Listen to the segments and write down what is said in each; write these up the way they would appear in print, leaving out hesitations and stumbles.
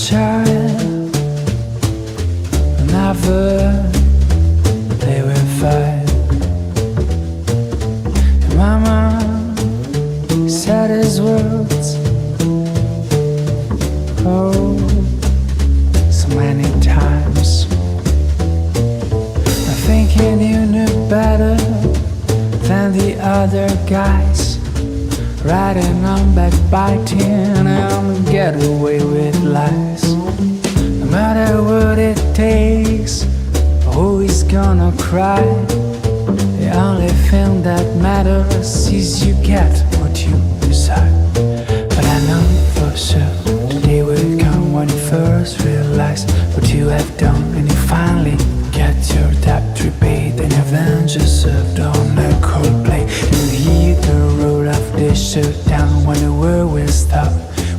child, never play with fire. Your mama said his words, oh, so many times. I'm thinking you knew better than the other guys, riding on backbiting and get away with lies. No matter what it takes, always gonna cry. The only thing that matters is you get what you decide. But I know for sure the day will come when you first realize what you have done, and you finally get your debt repaid, and your vengeance served on a cold plate. You hear the roll of the shutdown when the world will stop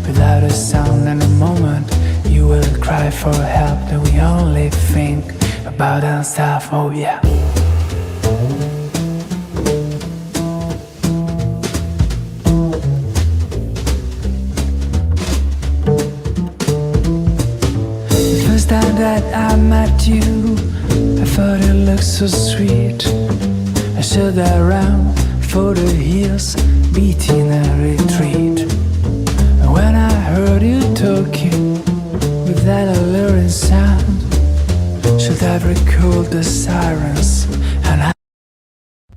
without a sound. In a moment you will cry for help, and we only think about ourselves. Oh yeah. The first time that I met you, I thought it looked so sweet. I stood around for the hills, beating a retreat. And when I heard you talking with that alluring sound, should have recalled the sirens and I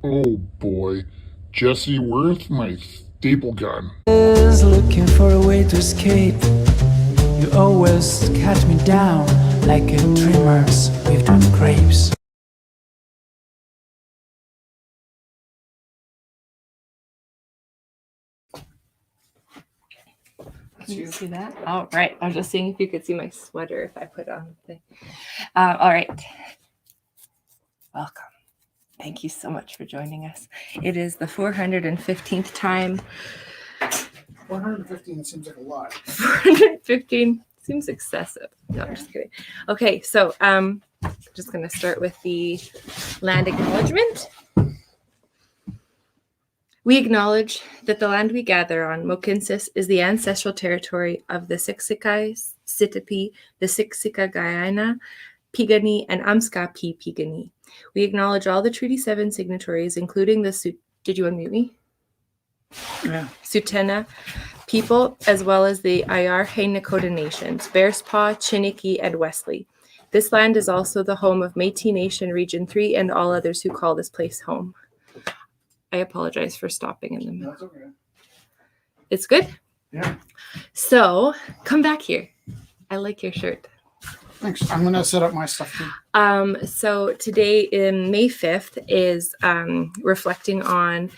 Oh boy, Jesse Worth, my staple gun. was looking for a way to escape. You always cut me down like a dreamer's with the grapes. Can you see that? All right. I was just seeing if you could see my sweater if I put on the thing. All right. Welcome. Thank you so much for joining us. It is the 415th time. 115 seems like a lot. 415 seems excessive. No, I'm just kidding. Okay, so just going to start with the land acknowledgement. We acknowledge that the land we gather on, Mohkinstsis, is the ancestral territory of the Siksika, Sitapi, the Siksika Guyana, Piegani, and Amska-P Piegani. We acknowledge all the Treaty 7 signatories, including the did you unmute me? Yeah. Tsutena people, as well as the Ayarhe Nakota nations, Bearspaw, Chiniki, and Wesley. This land is also the home of Métis Nation Region 3 and all others who call this place home. I apologize for stopping in the middle. That's okay. It's good? Yeah. So, come back here. I like your shirt. Thanks. I'm gonna set up my stuff too. So today, in May 5th, is reflecting on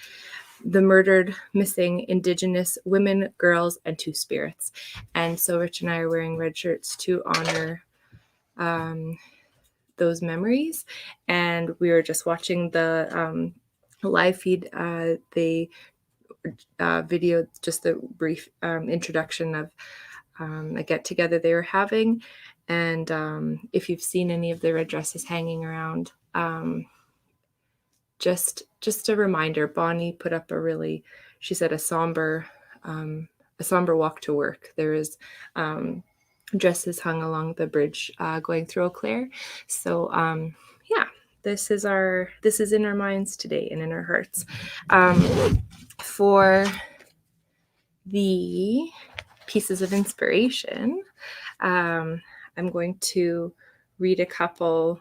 the murdered, missing Indigenous women, girls, and two spirits. And so Rich and I are wearing red shirts to honor those memories. And we were just watching the live feed. They videoed just a brief introduction of a get-together they were having. And if you've seen any of the red dresses hanging around, just a reminder, Bonnie put up she said a somber walk to work. There is dresses hung along the bridge going through Eau Claire. So yeah, this is in our minds today and in our hearts. For the pieces of inspiration, I'm going to read a couple.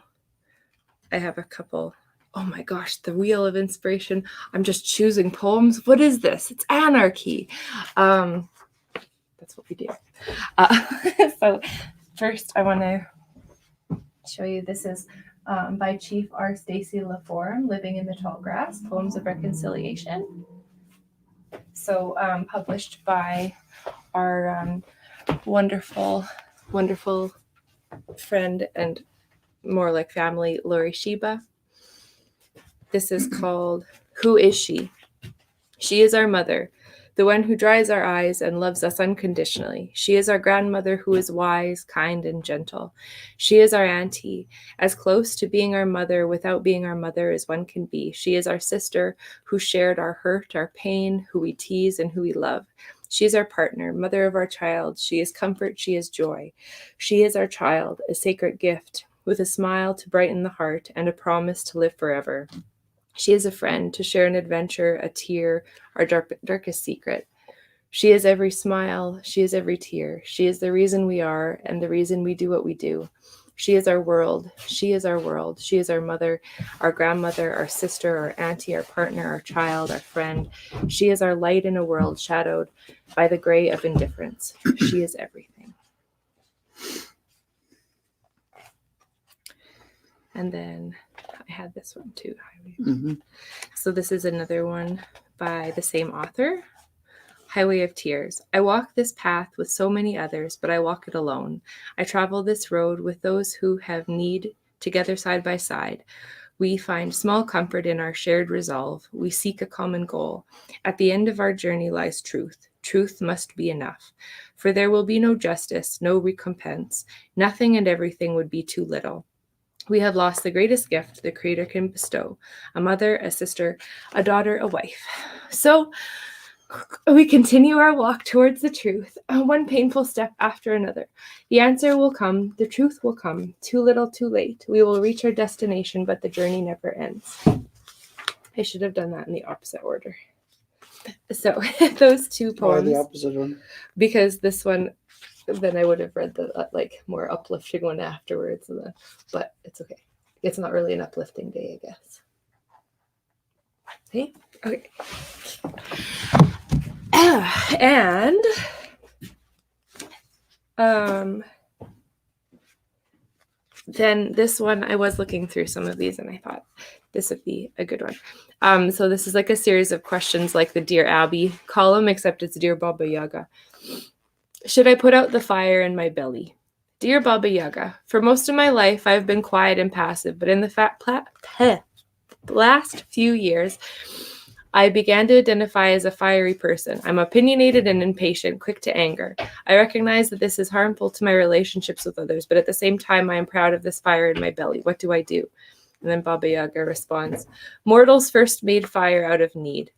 I have a couple. Oh my gosh, the wheel of inspiration. I'm just choosing poems. What is this? It's anarchy. That's what we do. So first I want to show you, this is by Chief R. Stacy LaForme, Living in the Tall Grass, Poems of Reconciliation. So published by our wonderful friend and more like family, Lori Sheba. This is called Who Is She? She is our mother, the one who dries our eyes and loves us unconditionally. She is our grandmother who is wise, kind, and gentle. She is our auntie, as close to being our mother without being our mother as one can be. She is our sister who shared our hurt, our pain, who we tease and who we love. She is our partner, mother of our child. She is comfort, she is joy. She is our child, a sacred gift, with a smile to brighten the heart and a promise to live forever. She is a friend to share an adventure, a tear, our darkest secret. She is every smile, she is every tear. She is the reason we are and the reason we do what we do. She is our world. She is our world. She is our mother, our grandmother, our sister, our auntie, our partner, our child, our friend. She is our light in a world shadowed by the gray of indifference. She is everything. And then I had this one too. Mm-hmm. So this is another one by the same author. Highway of Tears. I walk this path with so many others, but I walk it alone. I travel this road with those who have need together side by side. We find small comfort in our shared resolve. We seek a common goal. At the end of our journey lies truth. Truth must be enough. For there will be no justice, no recompense. Nothing and everything would be too little. We have lost the greatest gift the Creator can bestow. A mother, a sister, a daughter, a wife. So we continue our walk towards the truth, one painful step after another. The answer will come, the truth will come, too little, too late. We will reach our destination, but the journey never ends. I should have done that in the opposite order. So those two poems. Why the opposite one? Because this one, then I would have read the more uplifting one afterwards. But it's okay. It's not really an uplifting day, I guess. Hey? Okay. And then this one, I was looking through some of these and I thought this would be a good one. So this is like a series of questions like the Dear Abby column, except it's Dear Baba Yaga. Should I put out the fire in my belly? Dear Baba Yaga, for most of my life I've been quiet and passive, but in the last few years I began to identify as a fiery person. I'm opinionated and impatient, quick to anger. I recognize that this is harmful to my relationships with others, but at the same time, I am proud of this fire in my belly. What do I do? And then Baba Yaga responds, mortals first made fire out of need.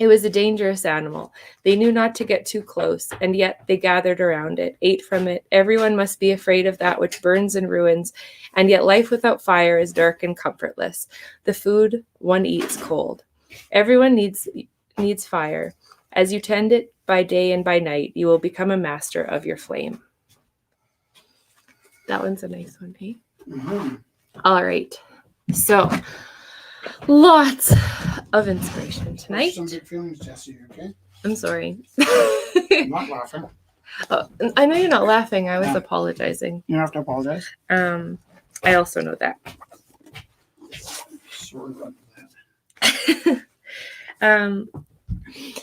It was a dangerous animal. They knew not to get too close, and yet they gathered around it, ate from it. Everyone must be afraid of that which burns and ruins, and yet life without fire is dark and comfortless. The food one eats cold. Everyone needs fire. As you tend it by day and by night, you will become a master of your flame. That one's a nice one, hey? Mm-hmm. All right. So, lots of inspiration tonight. Some big feelings, Jesse, okay? I'm sorry. I'm not laughing. Oh, I know you're not laughing. I was apologizing. You don't have to apologize. I also know that. Sorry about that.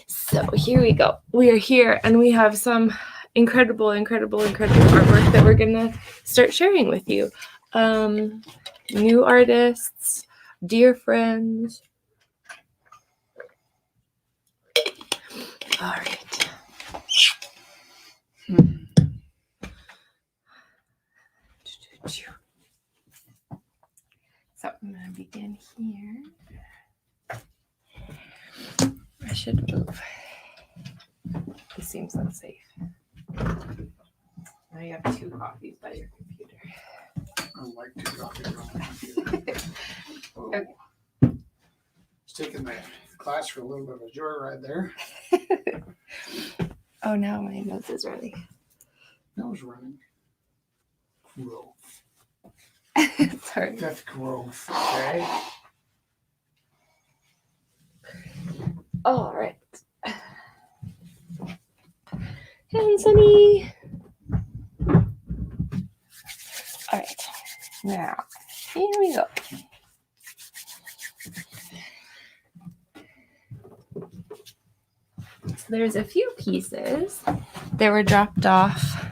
So here we go. We are here and we have some incredible artwork that we're gonna start sharing with you. New artists, dear friends. All right. So I'm gonna begin here. I should move. This seems unsafe. Now you have 2 copies by your computer. I like to drop it on my computer. Oh. Okay. It's taking the class for a little bit of a joyride there. Oh, now my nose is running. Nose running. Growth. Sorry. That's growth, okay? All right. And Sunny. All right. Now, here we go. So there's a few pieces that were dropped off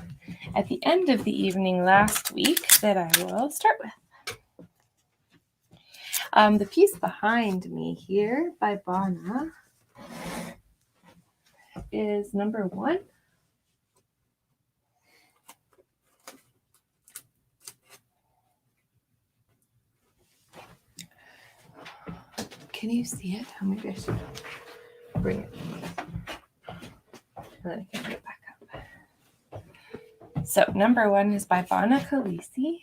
at the end of the evening last week that I will start with. The piece behind me here by Vana is number 1. Can you see it? Maybe I should bring it. And then I can put it back up. So number 1 is by Vana Khaleesi.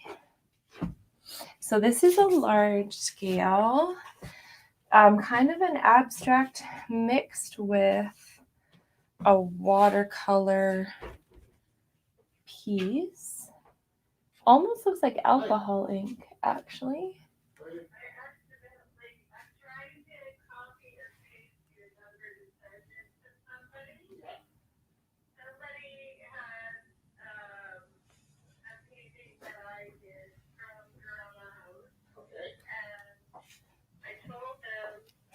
So this is a large scale, kind of an abstract mixed with a watercolor piece. Almost looks like alcohol ink, actually.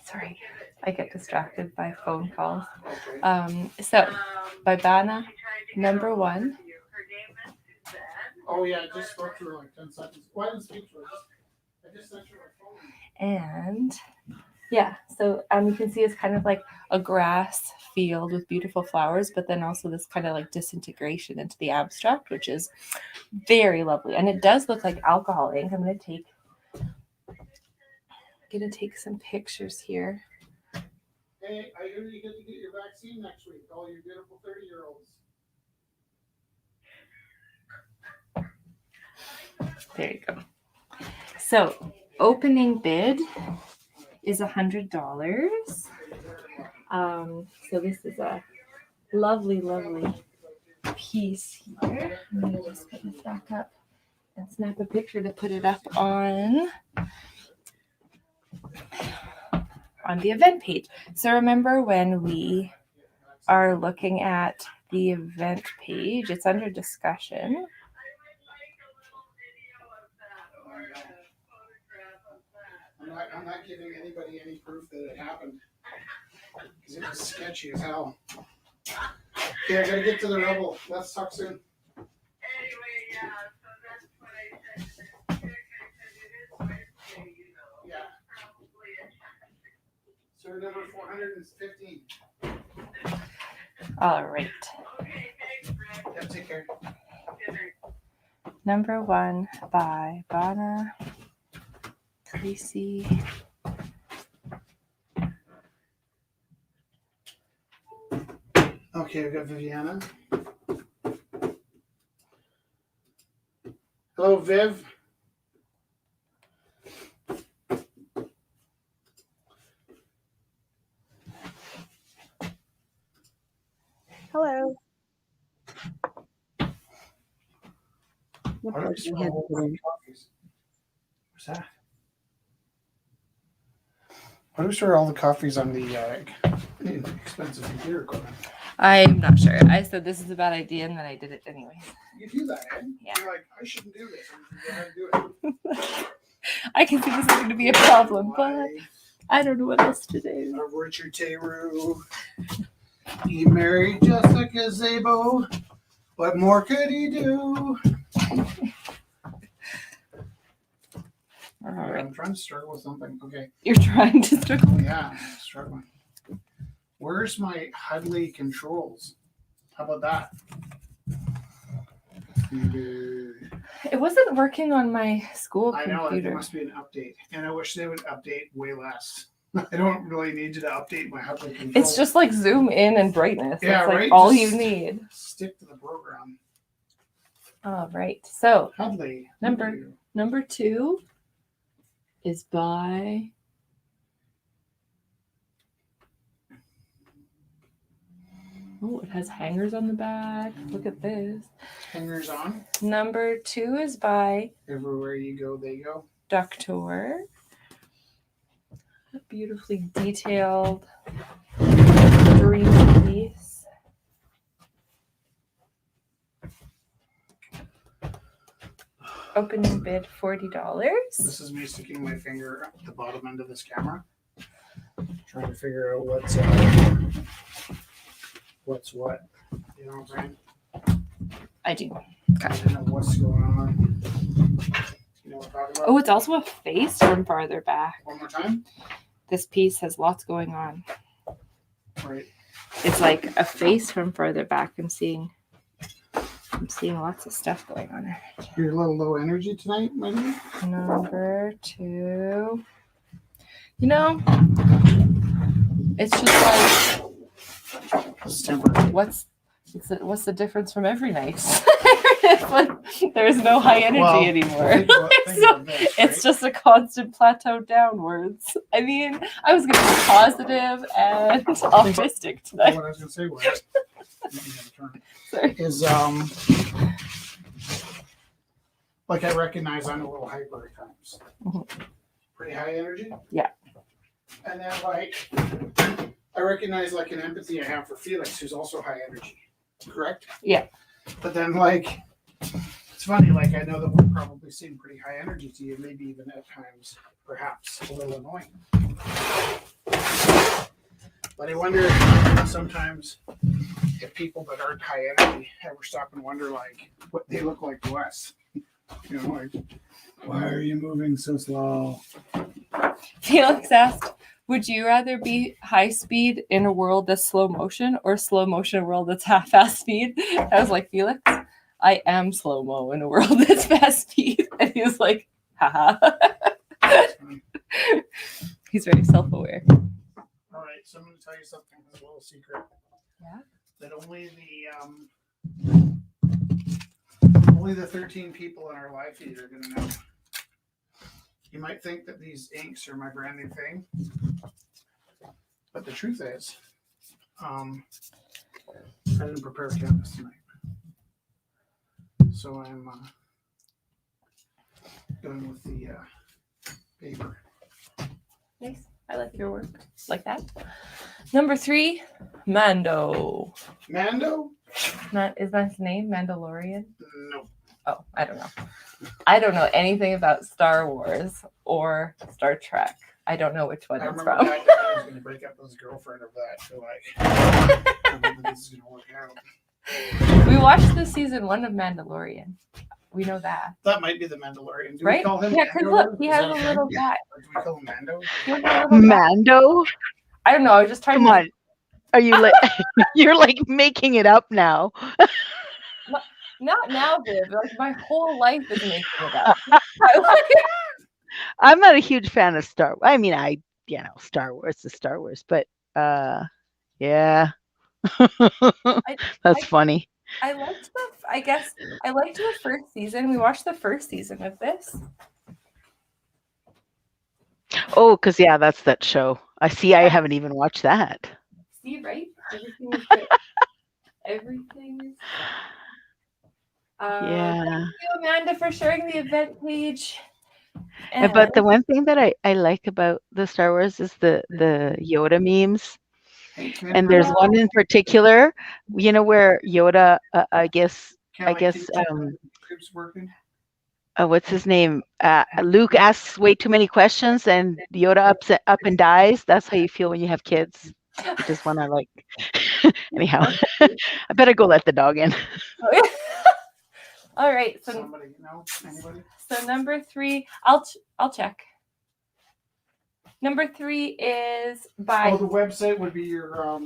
Sorry, I get distracted by phone calls. So, by Vana, number 1. Oh yeah, I just spoke to her like 10 seconds. Why didn't speak to her? I just sent her my phone. And yeah, so you can see it's kind of like a grass field with beautiful flowers, but then also this kind of like disintegration into the abstract, which is very lovely. And it does look like alcohol ink. I'm gonna take some pictures here. Hey, I hear you get to get your vaccine next week, all you beautiful 30-year-olds. There you go. So opening bid is $100. So this is a lovely, lovely piece here. I'm gonna just put this back up and snap a picture to put it up on the event page. So remember, when we are looking at the event page, it's under discussion. I'm not giving anybody any proof that it happened, because it was sketchy as hell. Okay, I gotta get to the rebel. Let's talk soon. Anyway, yeah, so that's what I said. I said it is Wednesday, you know. Yeah. Probably a Sir number 415. All right. Okay, thanks, Brad. Yeah, take care. Good night. Number 1 by Vana Khaleesi. Okay, we've got Viviana. Hello, Viv. Hello. Why do we smell all the coffees? What's that? Why do we store all the coffees on the expensive computer equipment? I'm not sure. I said this is a bad idea, and then I did it anyway. You do that, Ed. Yeah. You're like, I shouldn't do this. And you go ahead and do it. I can see this is going to be a problem, but Why? I don't know what else to do. Richard Teru. He married Jessica Zabo. What more could he do? All right. I'm trying to struggle with something. Okay. You're trying to struggle. Yeah, I'm struggling. Where's my Hudley controls? How about that? It wasn't working on my school I know, computer. it must be an update. And I wish they would update way less. I don't really need you to update my Hudley controls. It's just like zoom in and brightness. Yeah, it's like right? all Just you need. Stick to the program. All right. So Hudley. number 2 is by oh, it has hangers on the back. Look at this. Hangers on. Number 2 is by Everywhere you go, they go. Doctor. A beautifully detailed dream piece. Opening bid $40. This is me sticking my finger at the bottom end of this camera, trying to figure out what's what. You know what I'm saying? I do. I don't know what's going on. You know what I'm talking about? Oh, it's also a face from farther back. One more time. This piece has lots going on. Right. it's like a face from further back. I'm seeing lots of stuff going on here. You're a little low energy tonight, my dear? Number 2. You know, it's just like, This is temporary. what's the difference from every night? It's like there's no high energy Well, anymore. think about this, It's right? just a constant plateau downwards. I mean, I was going to be positive and optimistic tonight. What I was going to say was, Sorry. is like I recognize I'm a little hyper at times. Mhm. Pretty high energy. Yeah. And then like I recognize like an empathy I have for Felix, who's also high energy. Correct? Yeah. But then like it's funny, like I know that we're probably seeing pretty high energy to you, maybe even at times perhaps a little annoying. But I wonder sometimes if people that aren't high energy ever stop and wonder like what they look like to us. You know, like, why are you moving so slow? Felix asked, would you rather be high speed in a world that's slow motion or slow motion in a world that's half-fast speed? I was like, Felix, I am slow-mo in a world that's fast speed. And he was like, haha. He's very self-aware. All right, so I'm going to tell you something. It's a little secret. Yeah. That only the 13 people in our live feed are going to know. You might think that these inks are my brand new thing, but the truth is, I didn't prepare canvas tonight, so I'm going with the paper. Nice. I like your work. Like that. Number 3, Mando. Mando? Is that his name? Mandalorian? No. Oh, I don't know. I don't know anything about Star Wars or Star Trek. I don't know which one I it's remember from. that guy was going to break up with his girlfriend over that. So like, I don't think this is going to work out. We watched the season 1 of Mandalorian. We know that. That might be the Mandalorian. Do Right? we call him Yeah, because Mando? look, he Is has that a thing? little guy. Or do we call him Mando? He has a little guy. Mando? I don't know. I was just trying Come to. on. Are you like you're like making it up now? Not now, Viv. Like my whole life is making it up. I'm not a huge fan of Star Wars. I mean, Star Wars is Star Wars, but yeah. That's funny. I liked the first season. We watched the first season of this. Oh, because that's that show. I see. I haven't even watched that. See, right? Everything is good. Everything is good. Yeah. Thank you, Amanda, for sharing the event page. But the one thing that I like about the Star Wars is the Yoda memes. And there's one in particular, where Yoda, I guess, working. what's his name? Luke asks way too many questions, and Yoda up and dies. That's how you feel when you have kids. Which is one I like. Anyhow, I better go let the dog in. All right. So Somebody, anybody? So number 3, I'll check. Number 3 is by. Oh, the website would be your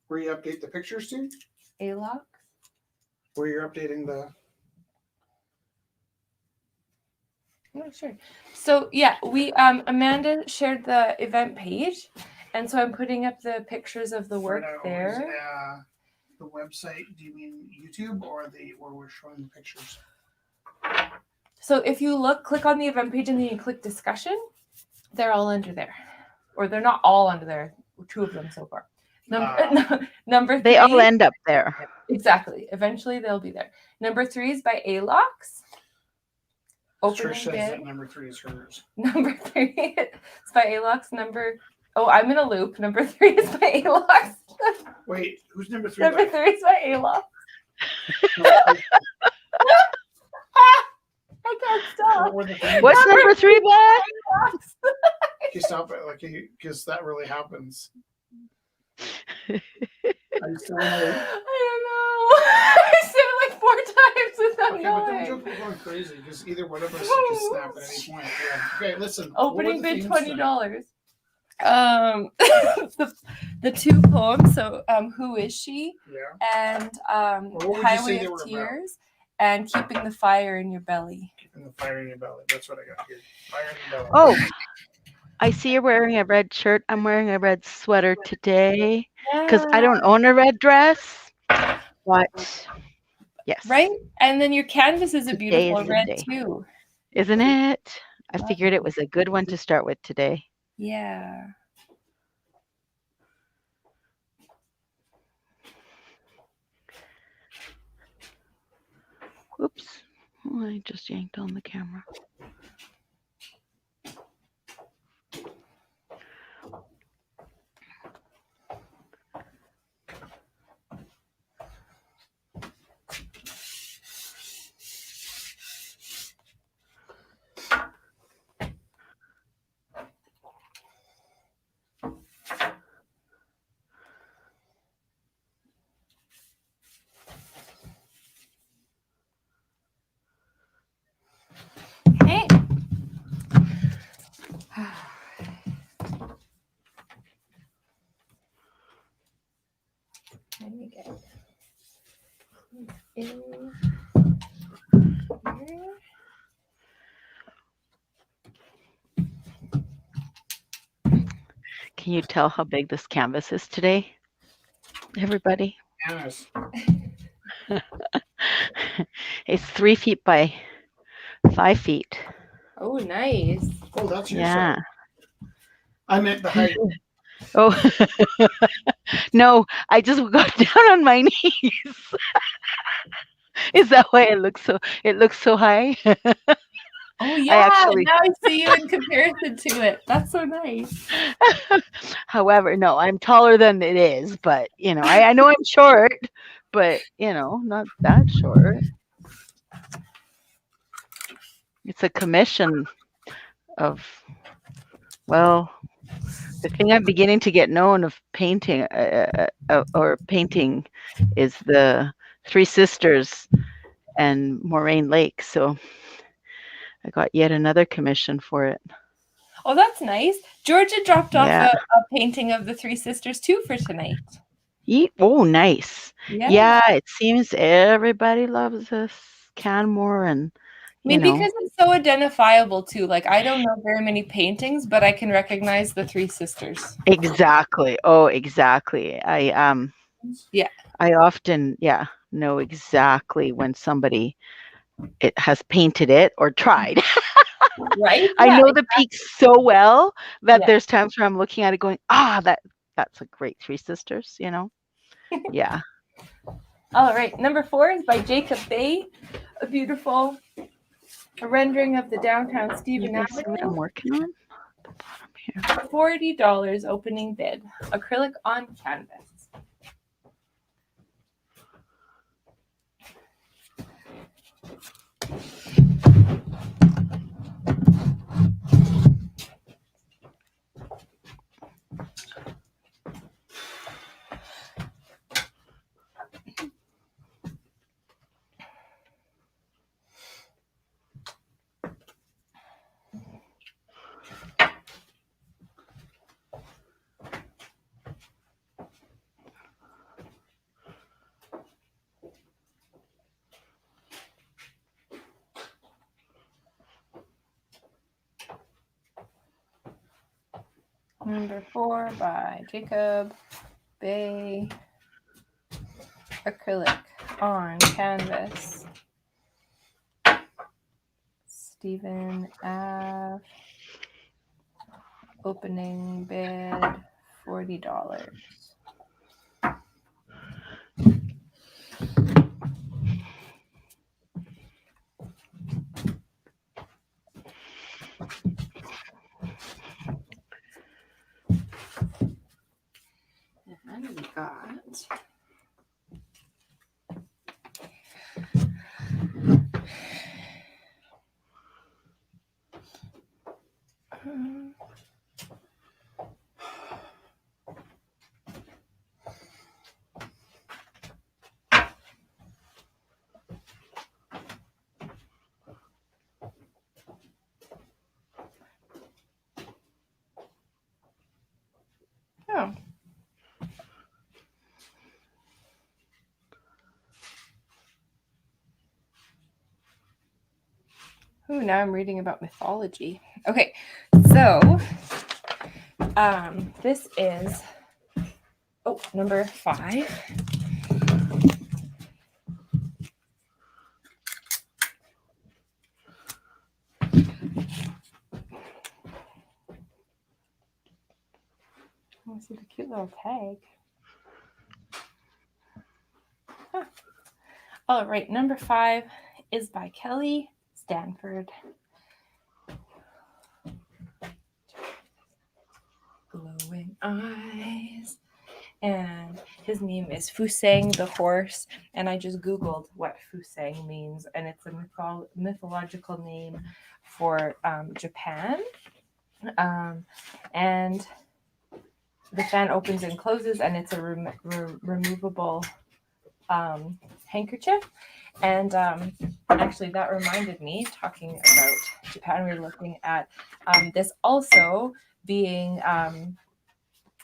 where you update the pictures to. ALOC. Where you're updating the. Oh, sure. So yeah, we Amanda shared the event page, and so I'm putting up the pictures of the work there. The website, do you mean YouTube or where we're showing the pictures? So if you click on the event page and then you click discussion, they're all under there. Or they're not all under there. 2 of them so far. Number 3. They all end up there. Exactly. Eventually they'll be there. Number 3 is by ALOX. Opening Trish says bid. that number 3 is hers. Number 3 is by ALOX. I'm in a loop. Number 3 is by ALOX. Wait, who's number 3? Number 3 is by ALOX. I can't stop. What's number 3 by? You stop it, because that really happens. I don't know. I said it like 4 times without Okay, but don't knowing. joke, we're going crazy because either one of us could snap at any point. Yeah. Okay, listen. Opening bid $20. the two poems. So, Who Is She? Yeah. And What would you say Highway they of were about? Tears and Keeping the Fire in Your Belly. Keeping the fire in your belly. That's what I got here. Fire in the belly. Oh, I see you're wearing a red shirt. I'm wearing a red sweater today because I don't own a red dress. But yes. Right? And then your canvas is a Today beautiful is the red day. too. Isn't it? I figured it was a good one to start with today. Yeah. Oops. Oh, I just yanked on the camera. Okay. Let me get in here. Can you tell how big this canvas is today, everybody? Yes. It's 3 feet by 5 feet. Oh, nice. Oh, that's your Yeah. side. I meant the height. Oh, no, I just got down on my knees. Is that why it looks so high? Oh yeah, now I see you in comparison to it. That's so nice. However, no, I'm taller than it is, but I know I'm short, but not that short. It's a commission of, well, the thing I'm beginning to get known of painting or painting is the Three Sisters and Moraine Lake. So I got yet another commission for it. Oh, that's nice. Georgia dropped off Yeah. a painting of the Three Sisters too for tonight. Oh, nice. Yeah. Yeah, it seems everybody loves this Canmore and Maybe because it's so identifiable too. Like I don't know very many paintings, but I can recognize the Three Sisters. Exactly. Oh, exactly. I often know exactly when somebody has painted it or tried. Right? I Yeah, know the peaks so well that Yeah. there's times where I'm looking at it going, that's a great Three Sisters, Yeah. All right. Number 4 is by Jacob Bay. A beautiful rendering of the downtown You Stephen guys see what I'm Avenue. working on? The bottom here. $40 opening bid. Acrylic on canvas. Number 4 by Jacob Bay. Acrylic on canvas. Stephen Ave. Opening bid $40. And we got Ooh, now I'm reading about mythology. Okay, so this is number 5. Oh, see the cute little tag. Huh. All right, number 5 is by Kelly Stanford. Glowing eyes. And his name is Fusang the horse. And I just Googled what Fusang means. And it's a mythological name for Japan. And the fan opens and closes, and it's a removable handkerchief. And actually, that reminded me, talking about Japan, we were looking at this also being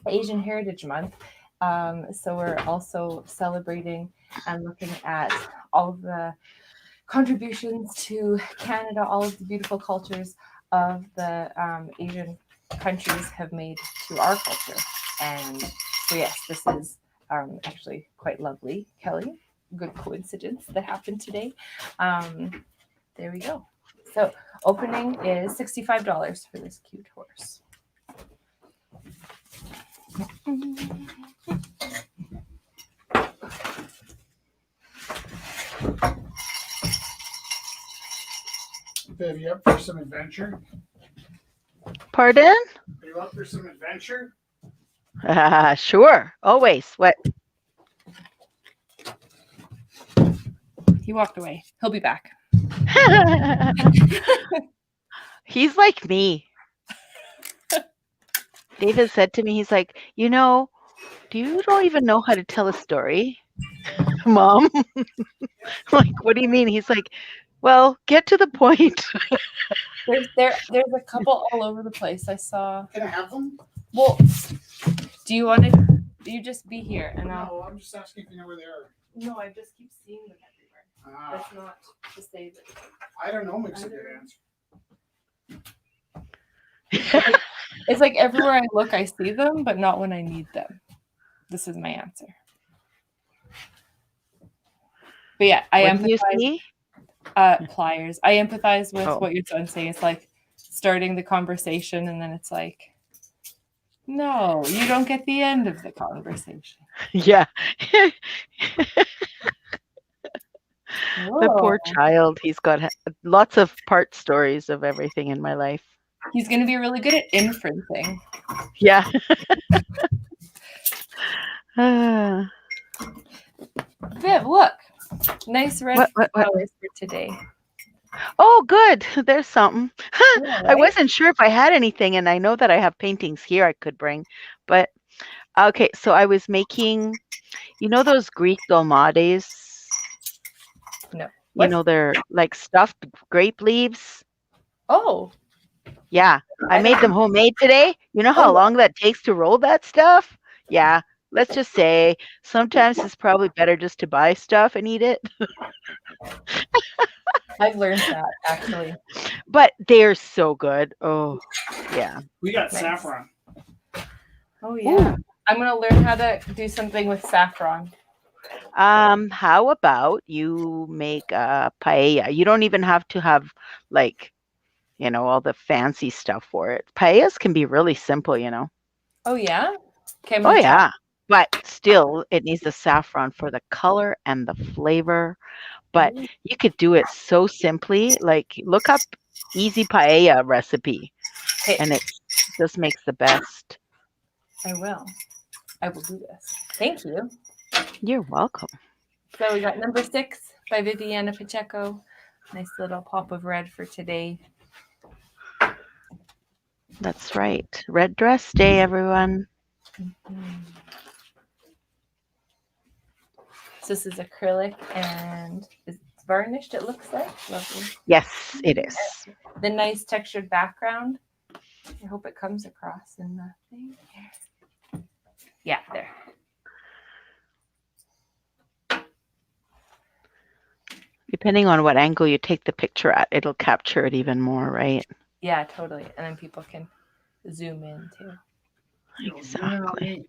Asian Heritage Month. So we're also celebrating and looking at all of the contributions to Canada, all of the beautiful cultures of the Asian countries have made to our culture. And so yes, this is actually quite lovely, Kelly. Good coincidence that happened today. There we go. So opening is $65 for this cute horse. Viv, you up for some adventure? Pardon? Are you up for some adventure? Sure. Always. What? He walked away. He'll be back. He's like me. David said to me, he's like, you don't even know how to tell a story, Mom. Like, what do you mean? He's like, well, get to the point. There's a couple all over the place. I saw. Can I have them? Well, do you want to? You just be here, and No, I'm just asking if you know where they are. No, I just keep seeing them everywhere. That's not to say that. I don't know makes a good answer. It's like everywhere I look, I see them, but not when I need them. This is my answer. But yeah, I empathize. Pliers. I empathize with what your son's saying. It's like starting the conversation, and then it's like, no, you don't get the end of the conversation. Yeah. The poor child. He's got lots of part stories of everything in my life. He's going to be really good at inferencing. Yeah. Viv, look. Nice red flowers for today. Oh, good. There's something. Yeah, right? I wasn't sure if I had anything, and I know that I have paintings here I could bring. But, okay, so I was making, those Greek dolmades? No. What? They're like stuffed grape leaves. Oh. Yeah, I made them homemade today. You know how long that takes to roll that stuff? Yeah, let's just say sometimes it's probably better just to buy stuff and eat it. I've learned that, actually. But they're so good. Oh, yeah. We got saffron. Oh, yeah. Ooh. I'm going to learn how to do something with saffron. How about you make a paella? You don't even have to have, like, all the fancy stuff for it. Paellas can be really simple, Oh, yeah? Oh, yeah. But still, it needs the saffron for the color and the flavor. But you could do it so simply. Like, look up easy paella recipe. And it just makes the best. I will do this. Thank you. You're welcome. So we got number 6 by Viviana Pacheco. Nice little pop of red for today. That's right. Red dress day, everyone. Mm-hmm. So this is acrylic and it's varnished, it looks like. Lovely. Yes, it is. The nice textured background. I hope it comes across in the thing. Yeah, there. Depending on what angle you take the picture at, it'll capture it even more, right? Yeah, totally. And then people can zoom in too. Exactly.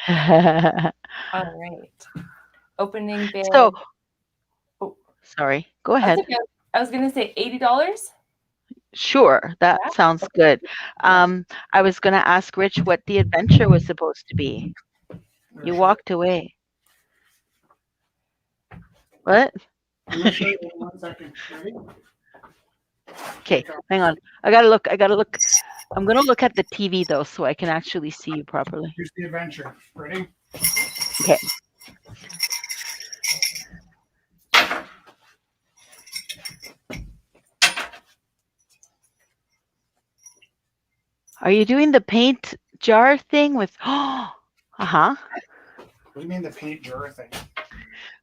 All right. Opening bid. So, Oh. sorry, go ahead. Okay. I was gonna say $80. Sure, that Yeah. sounds good. I was going to ask Rich what the adventure was supposed to be. You walked away. What? I'm gonna show you in 1 second. Ready? Okay, hang on. I gotta look. I'm gonna look at the TV though, so I can actually see you properly. Here's the adventure. Ready? Okay. Are you doing the paint jar thing with? Uh-huh. What do you mean the paint jar thing?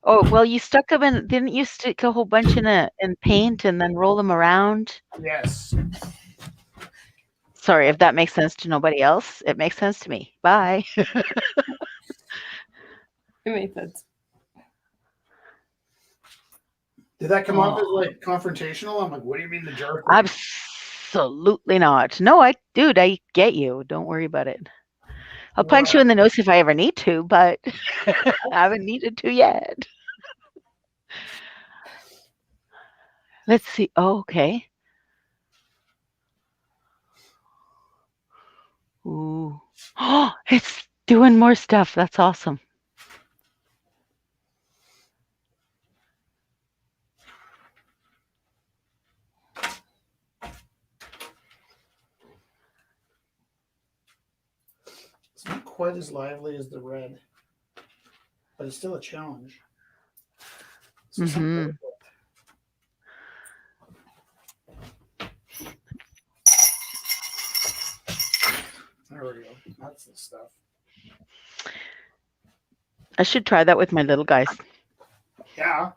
Oh, well, you stuck them in. Didn't you stick a whole bunch in paint and then roll them around? Yes. Sorry if that makes sense to nobody else. It makes sense to me. Bye. It makes sense. Did that come off as like confrontational? I'm like, what do you mean the jar thing? Absolutely not. No, I get you. Don't worry about it. I'll punch you in the nose if I ever need to, but I haven't needed to yet. Let's see. Oh, okay. Ooh. Oh, it's doing more stuff. That's awesome. It's not quite as lively as the red, but it's still a challenge. So Mhm. there we go. That's the stuff. I should try that with my little guys. Yeah.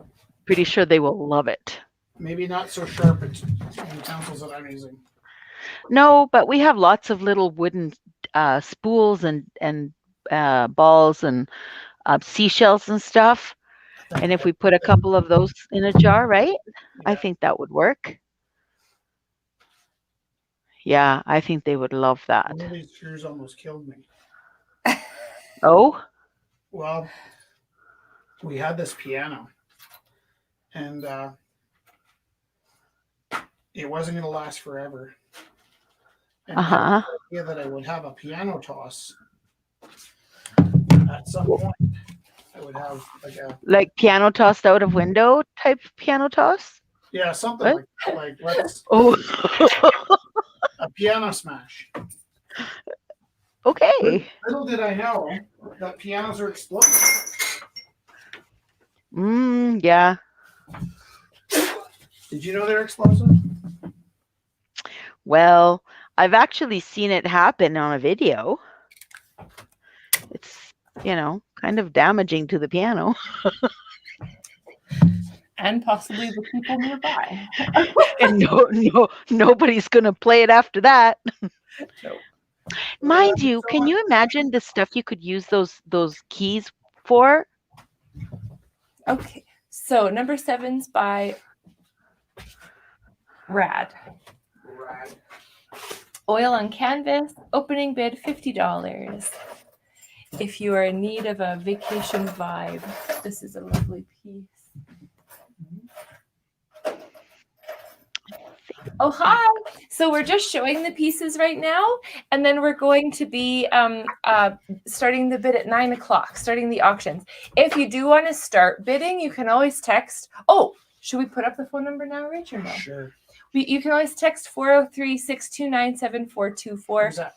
Pretty sure they will love it. Maybe not so sharp utensils that I'm using. No, but we have lots of little wooden spools and balls and seashells and stuff. And if we put a couple of those in a jar, right? Yeah. I think that would work. Yeah, I think they would love that. One of these screws almost killed me. Oh? Well, we had this piano, and it wasn't going to last forever. And I had the idea that I would have a piano toss at some point. I would have like piano tossed out of window type piano toss? Yeah, something like let's a piano smash. Okay. Little did I know that pianos are explosive. Yeah. Did you know they're explosive? Well, I've actually seen it happen on a video. It's, kind of damaging to the piano. And possibly the people nearby. And nobody's going to play it after that. Nope. Mind you, can you imagine the stuff you could use those keys for? Okay, so number 7's by Rad. Oil on canvas, opening bid $50. If you are in need of a vacation vibe, this is a lovely piece. Oh, hi. So we're just showing the pieces right now, and then we're going to be starting the bid at 9 o'clock, starting the auctions. If you do want to start bidding, you can always text. Oh, should we put up the phone number now, Rich, or no? Sure. You can always text 403-629-7424. Who's that?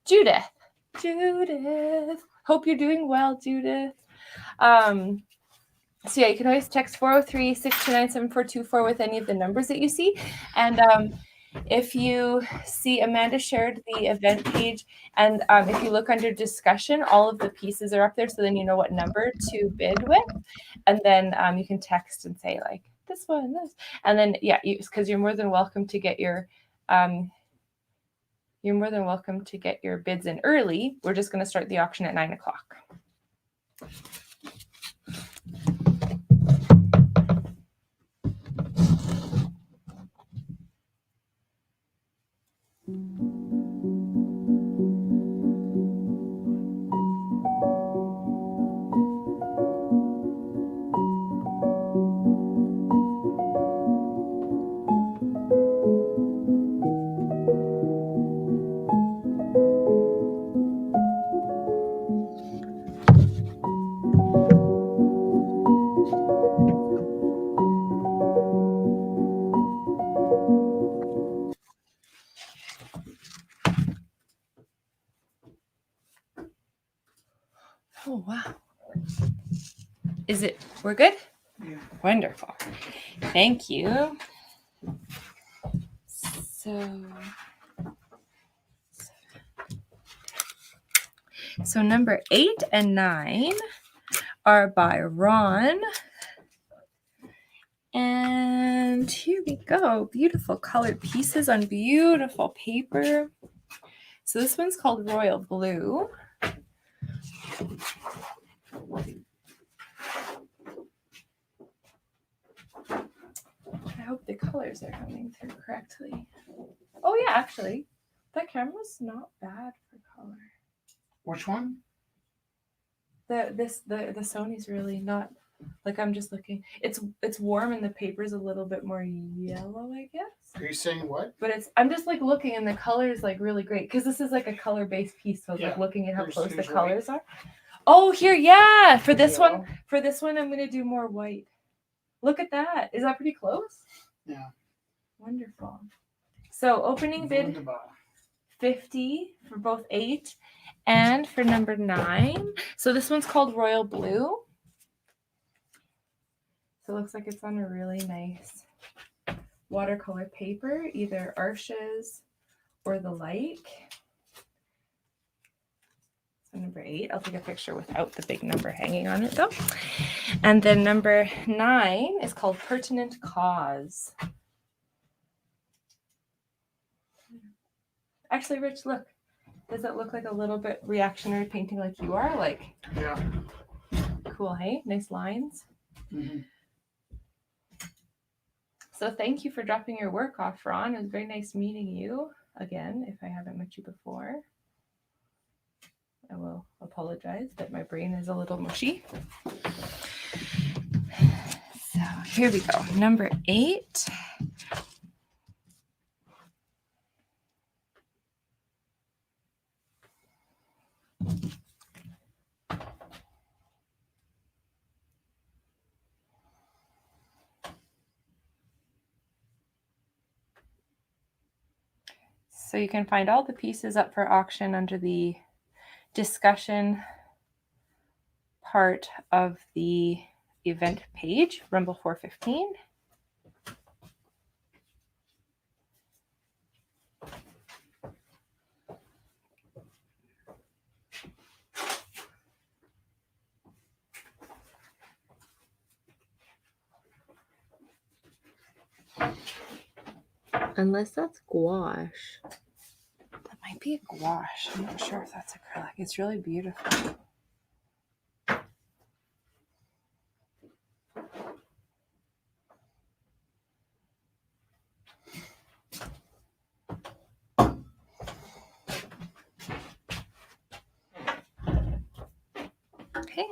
Judith. Judith. Hope you're doing well, Judith. So yeah, you can always text 403-629-7424 with any of the numbers that you see. And if you see Amanda shared the event page, and if you look under discussion, all of the pieces are up there, so then you know what number to bid with. And then you can text and say like this one, this. And then because you're more than welcome to get your bids in early. We're just going to start the auction at 9 o'clock. Is it? We're good? Yeah. Wonderful. Thank you. So number 8 and 9 are by Ron. And here we go. Beautiful colored pieces on beautiful paper. So this one's called Royal Blue. I hope the colors are coming through correctly. Oh yeah, actually, that camera's not bad for color. Which one? The Sony's really not, like, I'm just looking. It's warm and the paper's a little bit more yellow, I guess. Are you saying what? But I'm just like looking and the color's like really great because this is like a color-based piece. So I was like looking at how close the colors are. Oh, here, yeah. For this one, I'm gonna do more white. Look at that. Is that pretty close? Yeah. Wonderful. So opening bid Wunderbar. 50 for both 8 and for number 9. So this one's called Royal Blue. So it looks like it's on a really nice watercolor paper, either Arches or the like. So number 8, I'll take a picture without the big number hanging on it though. And then number 9 is called Pertinent Cause. Actually, Rich, look. Does it look like a little bit reactionary painting like you are? Like, yeah. Cool, hey? Nice lines. Mm-hmm. So thank you for dropping your work off, Ron. It was very nice meeting you again, if I haven't met you before. I will apologize that my brain is a little mushy. So here we go. Number 8. So you can find all the pieces up for auction under the discussion part of the event page, Rumble 415. Unless that's gouache. That might be a gouache. I'm not sure if that's acrylic. It's really beautiful. Okay.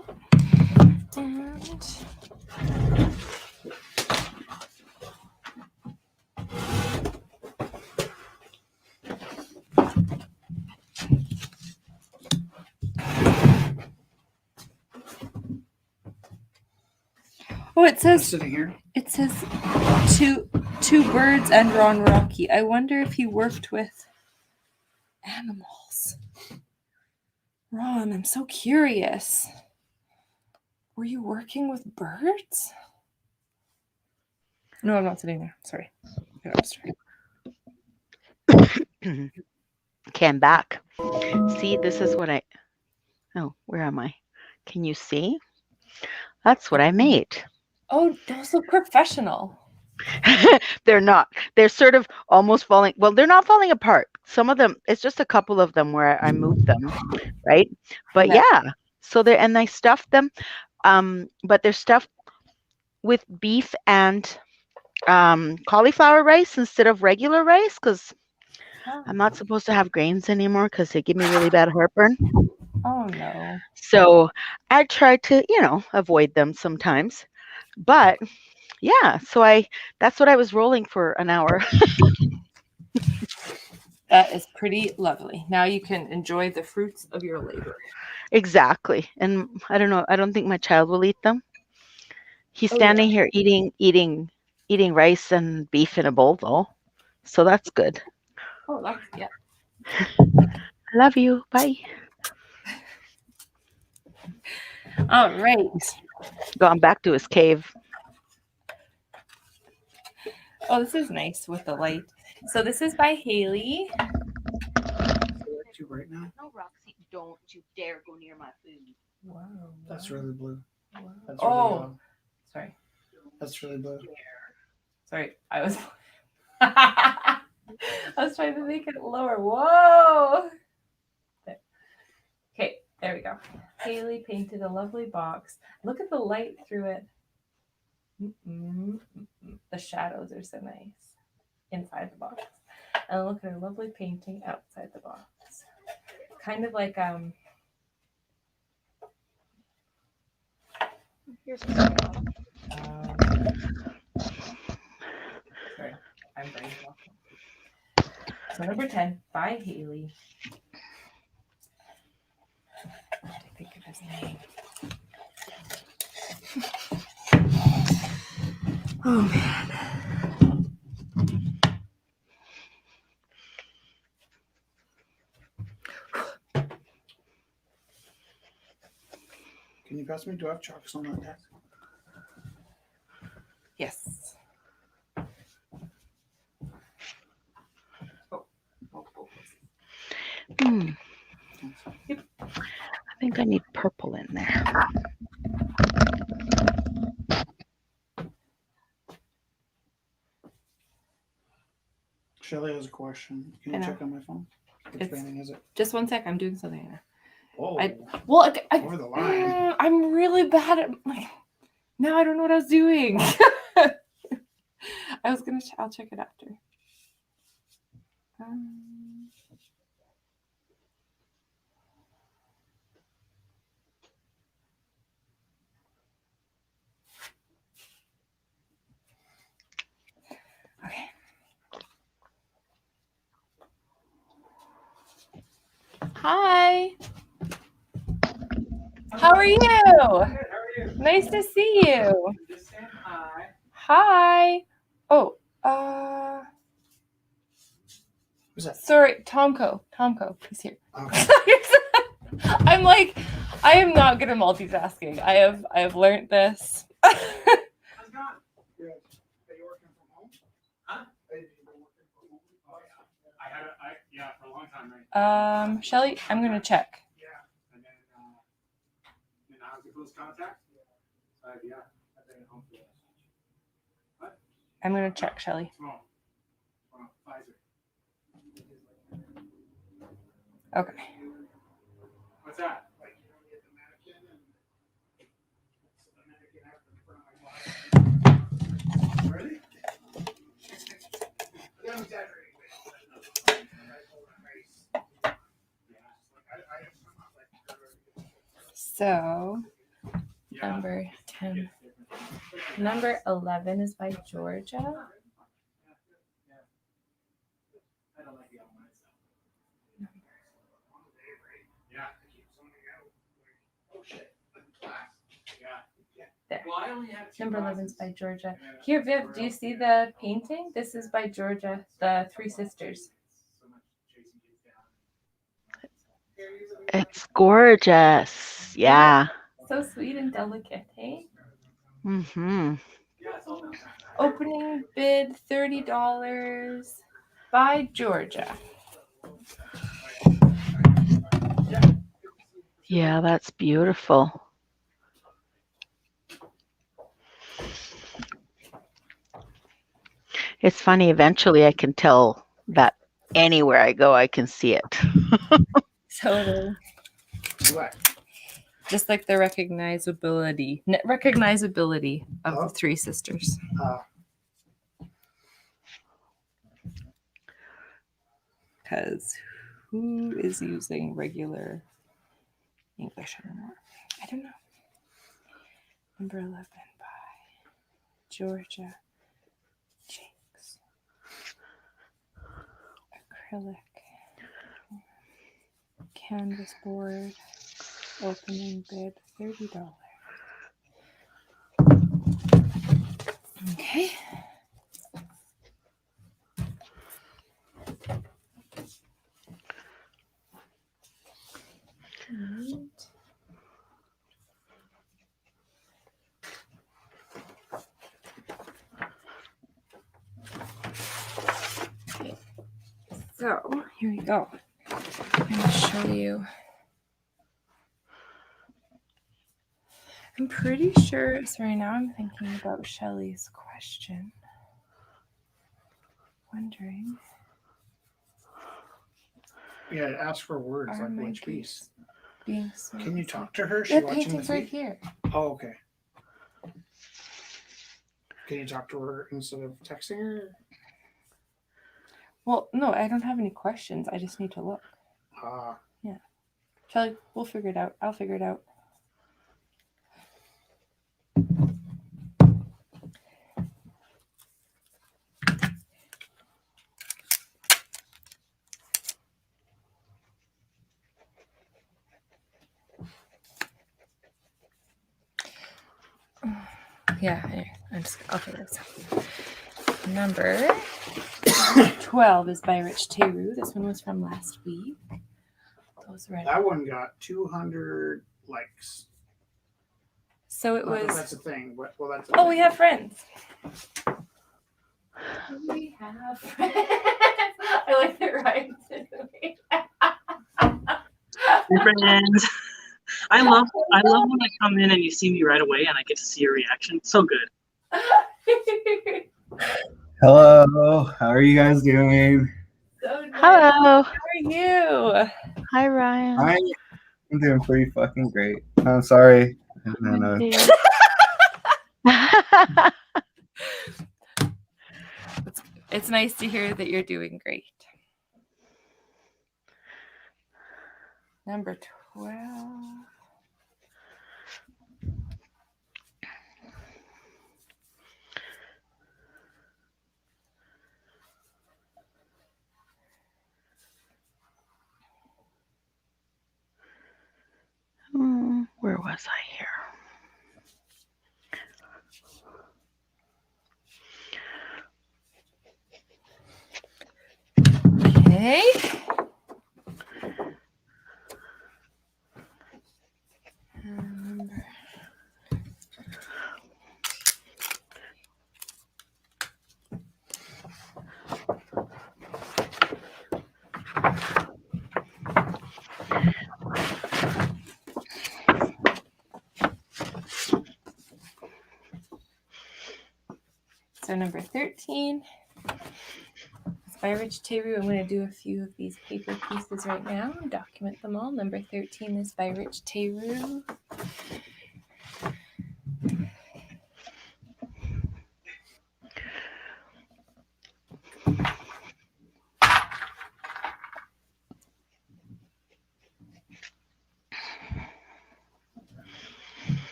And oh, it says sitting here. It says two birds and Ron Rocky. I wonder if he worked with animals. Ron, I'm so curious. Were you working with birds? No, I'm not sitting there. Sorry. Okay, I'm back. See, this is what oh, where am I? Can you see? That's what I made. Oh, those look professional. They're not. They're sort of almost falling. Well, they're not falling apart. Some of them, it's just a couple of them where I moved them, right? But yeah, so and I stuffed them. But they're stuffed with beef and cauliflower rice instead of regular rice because I'm not supposed to have grains anymore because they give me really bad heartburn. Oh no. So I try to, avoid them sometimes. But yeah, so that's what I was rolling for an hour. That is pretty lovely. Now you can enjoy the fruits of your labor. Exactly. And I don't know, I don't think my child will eat them. He's standing here eating rice and beef in a bowl though. So that's good. Oh, that's, yeah. I love you. Bye. All right. Gone back to his cave. Oh, this is nice with the light. So this is by Haley. Too bright now. No, Roxy, don't you dare go near my food. Wow. That's really blue. That's really Oh, yellow. sorry. That's really blue. Sorry. I was I was trying to make it lower. Whoa. Okay, there we go. Haley painted a lovely box. Look at the light through it. The shadows are so nice inside the box. And look at her lovely painting outside the box. Kind of like Here's sorry, I'm brain blocking. So number 10 by Haley. I have to think of his name. Oh man. Can you pass me? Do I have chocolates on that desk? Yes. Yep. I think I need purple in there. Shelly has a question. Can you check on my phone? Which It's- painting is it? Just one sec. I'm doing something. Oh, Well, over the line. I'm really bad at like. Now I don't know what I was doing. I was gonna. I'll check it after. Okay. Hi. How are you? Nice to see you. Just saying hi. Hi. Oh, Who's that? sorry, Tomko. He's here. Okay. I'm like, I am not good at multitasking. I have learned this. How's it going? Good. Are you working from home? Huh? Have you been working from home? Oh, yeah. For a long time, right? Shelly, I'm gonna check. Yeah. And then how's the close contact? Yeah. I've been at home for that. I'm gonna check, Shelly. Small. Pfizer. Okay. What's that? Like, you know, get the mannequin and the mannequin out in front of my glass. Ready? I'm exaggerating. So, number 10. Number 11 is by Georgia. I don't like the online stuff. Yeah. Oh shit. Yeah. There. Well, I only have two Number 11 is glasses. by Georgia. Here, Viv, do you see the painting? This is by Georgia, the Three Sisters. It's gorgeous. Yeah. So sweet and delicate, hey? Mm-hmm. Opening bid $30 by Georgia. Yeah, that's beautiful. It's funny, eventually I can tell that anywhere I go, I can see it. Totally. What? Just like the recognizability of the Three Sisters. Because who is using regular English anymore? I don't know. Number 11 by Georgia Jakes. Acrylic. Canvas board. Opening bid $30. Okay. So here we go. I'm going to show you. I'm pretty sure. Sorry, now I'm thinking about Shelley's question. Wondering. Yeah, ask for words Are like my which geese piece. being so Can you easy? talk to her? She The watching the painting's right feed? here. Oh, okay. Can you talk to her instead of texting her? Well, no, I don't have any questions. I just need to look. Ah, Shelley, we'll figure it out. I'll figure it out. Yeah, anyway, I'll figure this out. Number 12 is by Rich Teru. This one was from last week. Those ready. that one got 200 likes. So it Not that was. that's a thing, but well, that's. Oh, we have friends. We have friends. I like that Ryan said Friends. I love when I come in and you see me right away and I get to see your reaction. So good. Hello, how are you guys doing? So nice. Hello. How are you? Hi, Ryan. I'm doing pretty fucking great. I'm sorry. No. It's nice to hear that you're doing great. Number 12. Where was I here? Okay. So number 13 is by Rich Teru. I'm going to do a few of these paper pieces right now and document them all. Number 13 is by Rich Teru.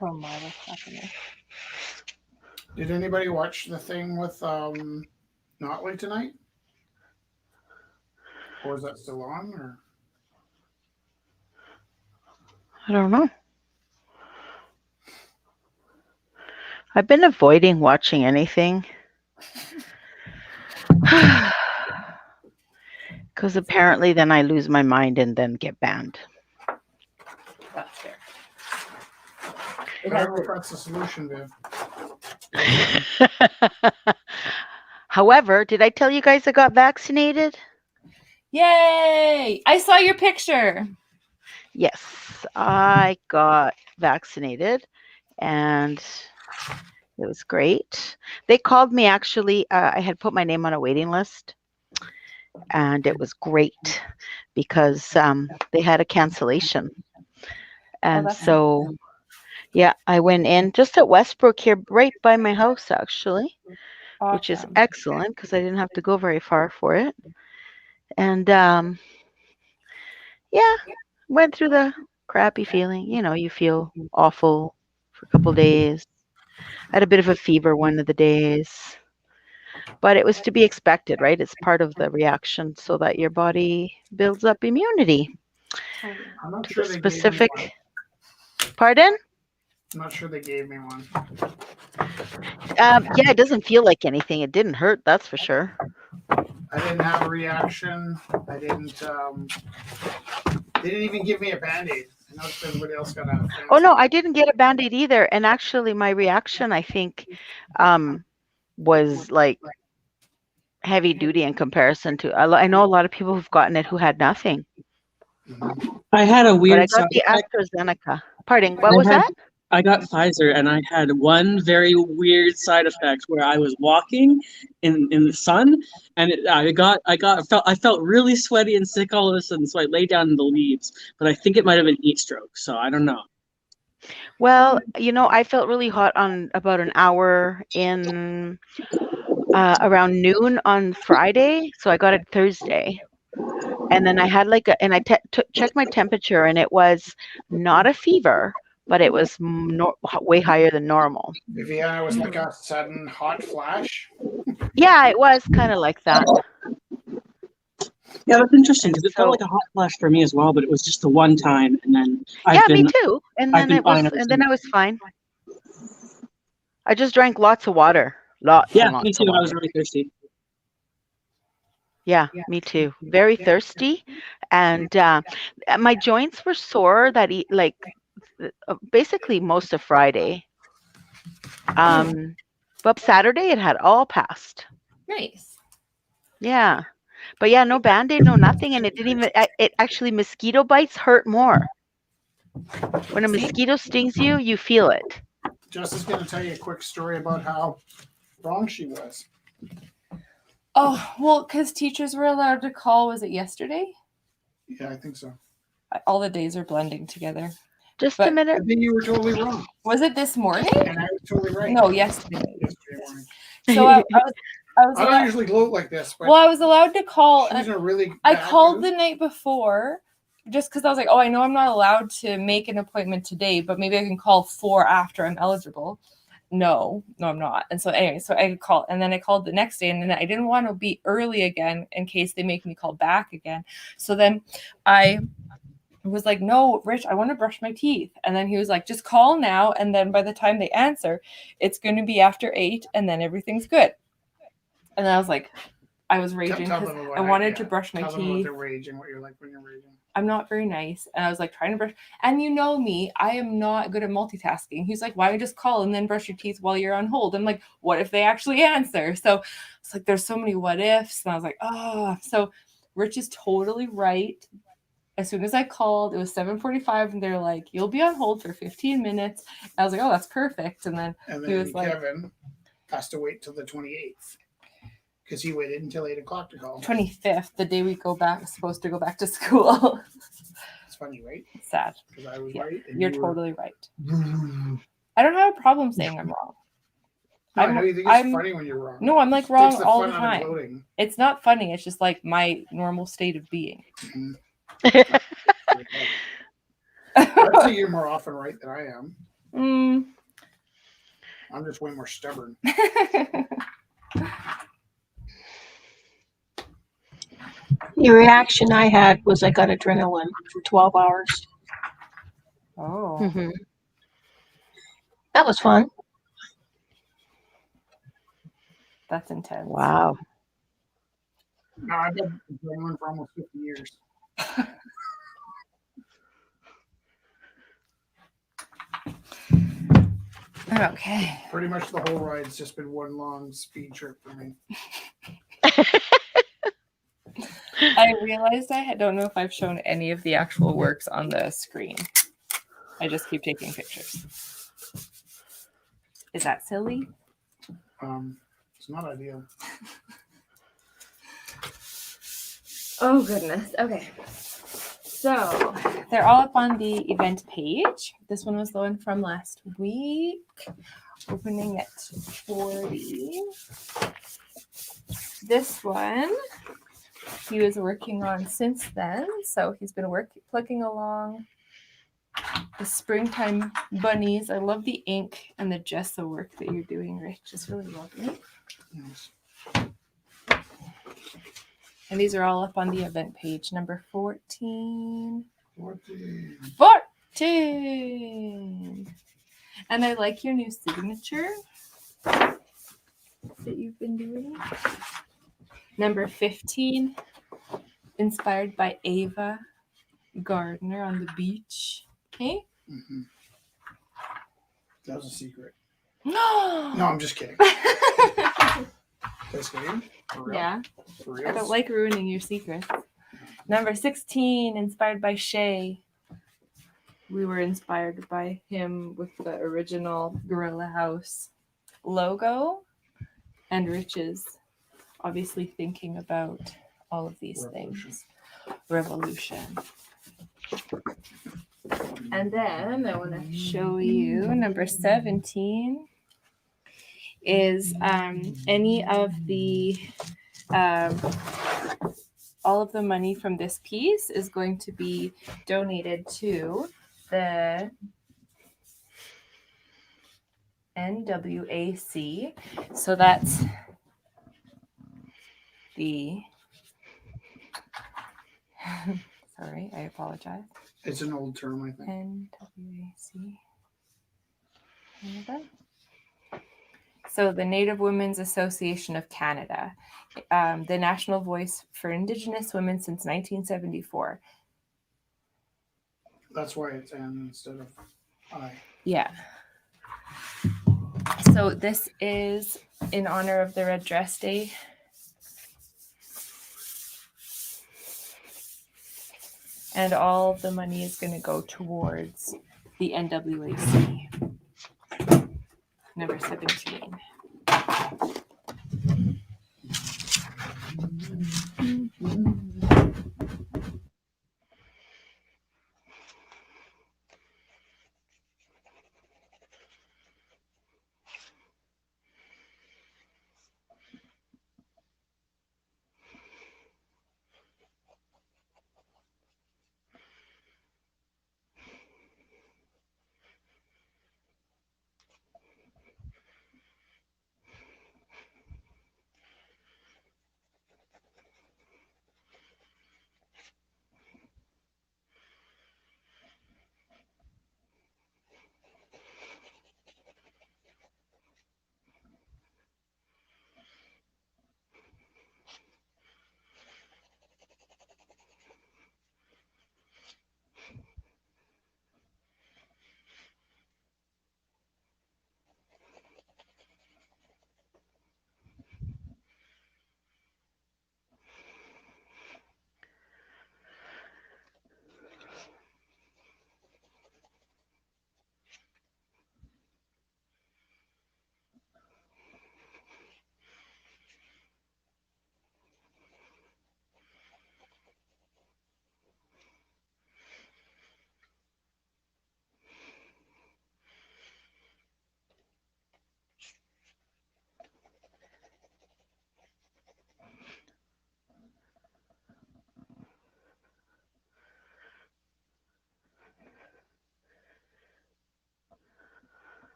Oh my, what's happening? Did anybody watch the thing with Notley tonight? Or is that still on? Or I don't know. I've been avoiding watching anything. Because apparently then I lose my mind and then get banned. That's fair. I don't know if that's the solution, Viv. However, did I tell you guys I got vaccinated? Yay! I saw your picture. Yes, I got vaccinated and it was great. They called me actually. I had put my name on a waiting list and it was great because they had a cancellation. And so, yeah, I went in just at Westbrook here, right by my house actually, which is excellent because I didn't have to go very far for it. And yeah, went through the crappy feeling. You know, you feel awful for a couple days. I had a bit of a fever one of the days, but it was to be expected, right? It's part of the reaction so that your body builds up immunity I'm not to sure the they gave me specific. one. Pardon? I'm not sure they gave me one. Yeah, it doesn't feel like anything. It didn't hurt, that's for sure. I didn't have a reaction. I didn't. They didn't even give me a Band-Aid. I know everybody else got out. Oh no, I didn't get a Band-Aid either. And actually my reaction, I think, was like heavy duty in comparison to, I know a lot of people who've gotten it who had nothing, I had a but I weird got side the effect. AstraZeneca. Pardon, what was that? I got Pfizer, and I had one very weird side effect where I was walking in the sun, and I felt really sweaty and sick all of a sudden. So I lay down in the leaves, but I think it might have been heat stroke. So I don't know. Well, I felt really hot on about an hour in around noon on Friday, so I got it Thursday. And then I had and I checked my temperature, and it was not a fever, but it was way higher than normal. Viviana was like a sudden hot flash. Yeah, it was kind of like that. Yeah, that's interesting because it So- felt like a hot flash for me as well, but it was just the one time, and then me too. And then I was fine. I just drank lots of water. Lots Yeah, and lots me of too. I was water. really thirsty. Yeah, me too. Very thirsty, and my joints were sore basically most of Friday. But Saturday it had all passed. Nice. Yeah, but yeah, no Band-Aid, no nothing, and it didn't even. It actually, mosquito bites hurt more. When a mosquito stings you, you feel it. Jess is going to tell you a quick story about how wrong she was. Oh, well, because teachers were allowed to call. Was it yesterday? Yeah, I think so. All the days are blending together. Just But- a minute. I think you were totally wrong, Was it this morning? and I was totally right. No, yesterday. Yesterday morning. So I was I don't usually gloat like this, but well, I was allowed to call. she was in a really I bad called mood. the night before just because I was like, oh, I know I'm not allowed to make an appointment today, but maybe I can call 4 after I'm eligible. No, I'm not. And so anyway, so I called, and then I called the next day, and then I didn't want to be early again in case they make me call back again. So then I was like, no, Rich, I want to brush my teeth. And then he was like, just call now. And then by the time they answer, it's going to be after 8, and then everything's good. And I was like, I was raging Tell because them what I wanted to brush my Tell them what teeth. they're raging, what you're like when you're raging. I'm not very nice. And I was like trying to brush. And you know me, I am not good at multitasking. He's like, why don't you just call and then brush your teeth while you're on hold? I'm like, what if they actually answer? So it's like, there's so many what ifs. And I was like, oh, so Rich is totally right. As soon as I called, it was 7:45, and they're like, you'll be on hold for 15 minutes. I was like, oh, that's perfect. And then he was like, Kevin has to wait till the 28th because he waited until 8 o'clock to call. 25th, the day we supposed to go back to school. It's funny, right? Sad. Because I was Yeah, right. And You're you were- totally right. I don't have a problem saying I'm wrong. No, I know you think it's funny when you're wrong. No, I'm like Takes wrong the all fun the out of time. gloating. It's not funny. It's just like my normal state of being. Mhm. I'd say you're more often right than I am. Mm. I'm just way more stubborn. The reaction I had was I got adrenaline for 12 hours. Oh. Mhm. That was fun. That's intense. Wow. No, I've been adrenaline for almost 50 years. Okay. Pretty much the whole ride's just been one long speed trip for me. I realized I don't know if I've shown any of the actual works on the screen. I just keep taking pictures. Is that silly? It's not ideal. Oh, goodness. Okay. So they're all up on the event page. This one was the one from last week. Opening at 40. This one he was working on since then. So he's been plugging along. The springtime bunnies. I love the ink and the gesso work that you're doing, Rich. It's really lovely. Yes. And these are all up on the event page. Number 14. 14. 14. And I like your new signature that you've been doing. Number 15. Inspired by Ava Gardner on the beach. Hey? Mm-hmm. That was a secret. No. No, I'm just kidding. That's good. For real? Yeah. For real? I don't like ruining your secrets. Number 16, inspired by Shay. We were inspired by him with the original Gorilla House logo, and Rich is obviously thinking about all of these things. Revolution. And then I want to show you number 17 is any of the all of the money from this piece is going to be donated to the NWAC. So that's the sorry, I apologize. It's an old term, I think. NWAC. Canada. So the Native Women's Association of Canada, the national voice for Indigenous women since 1974. That's why it's N instead of I. Yeah. So this is in honor of the Red Dress Day. And all of the money is going to go towards the NWAC. Number 17.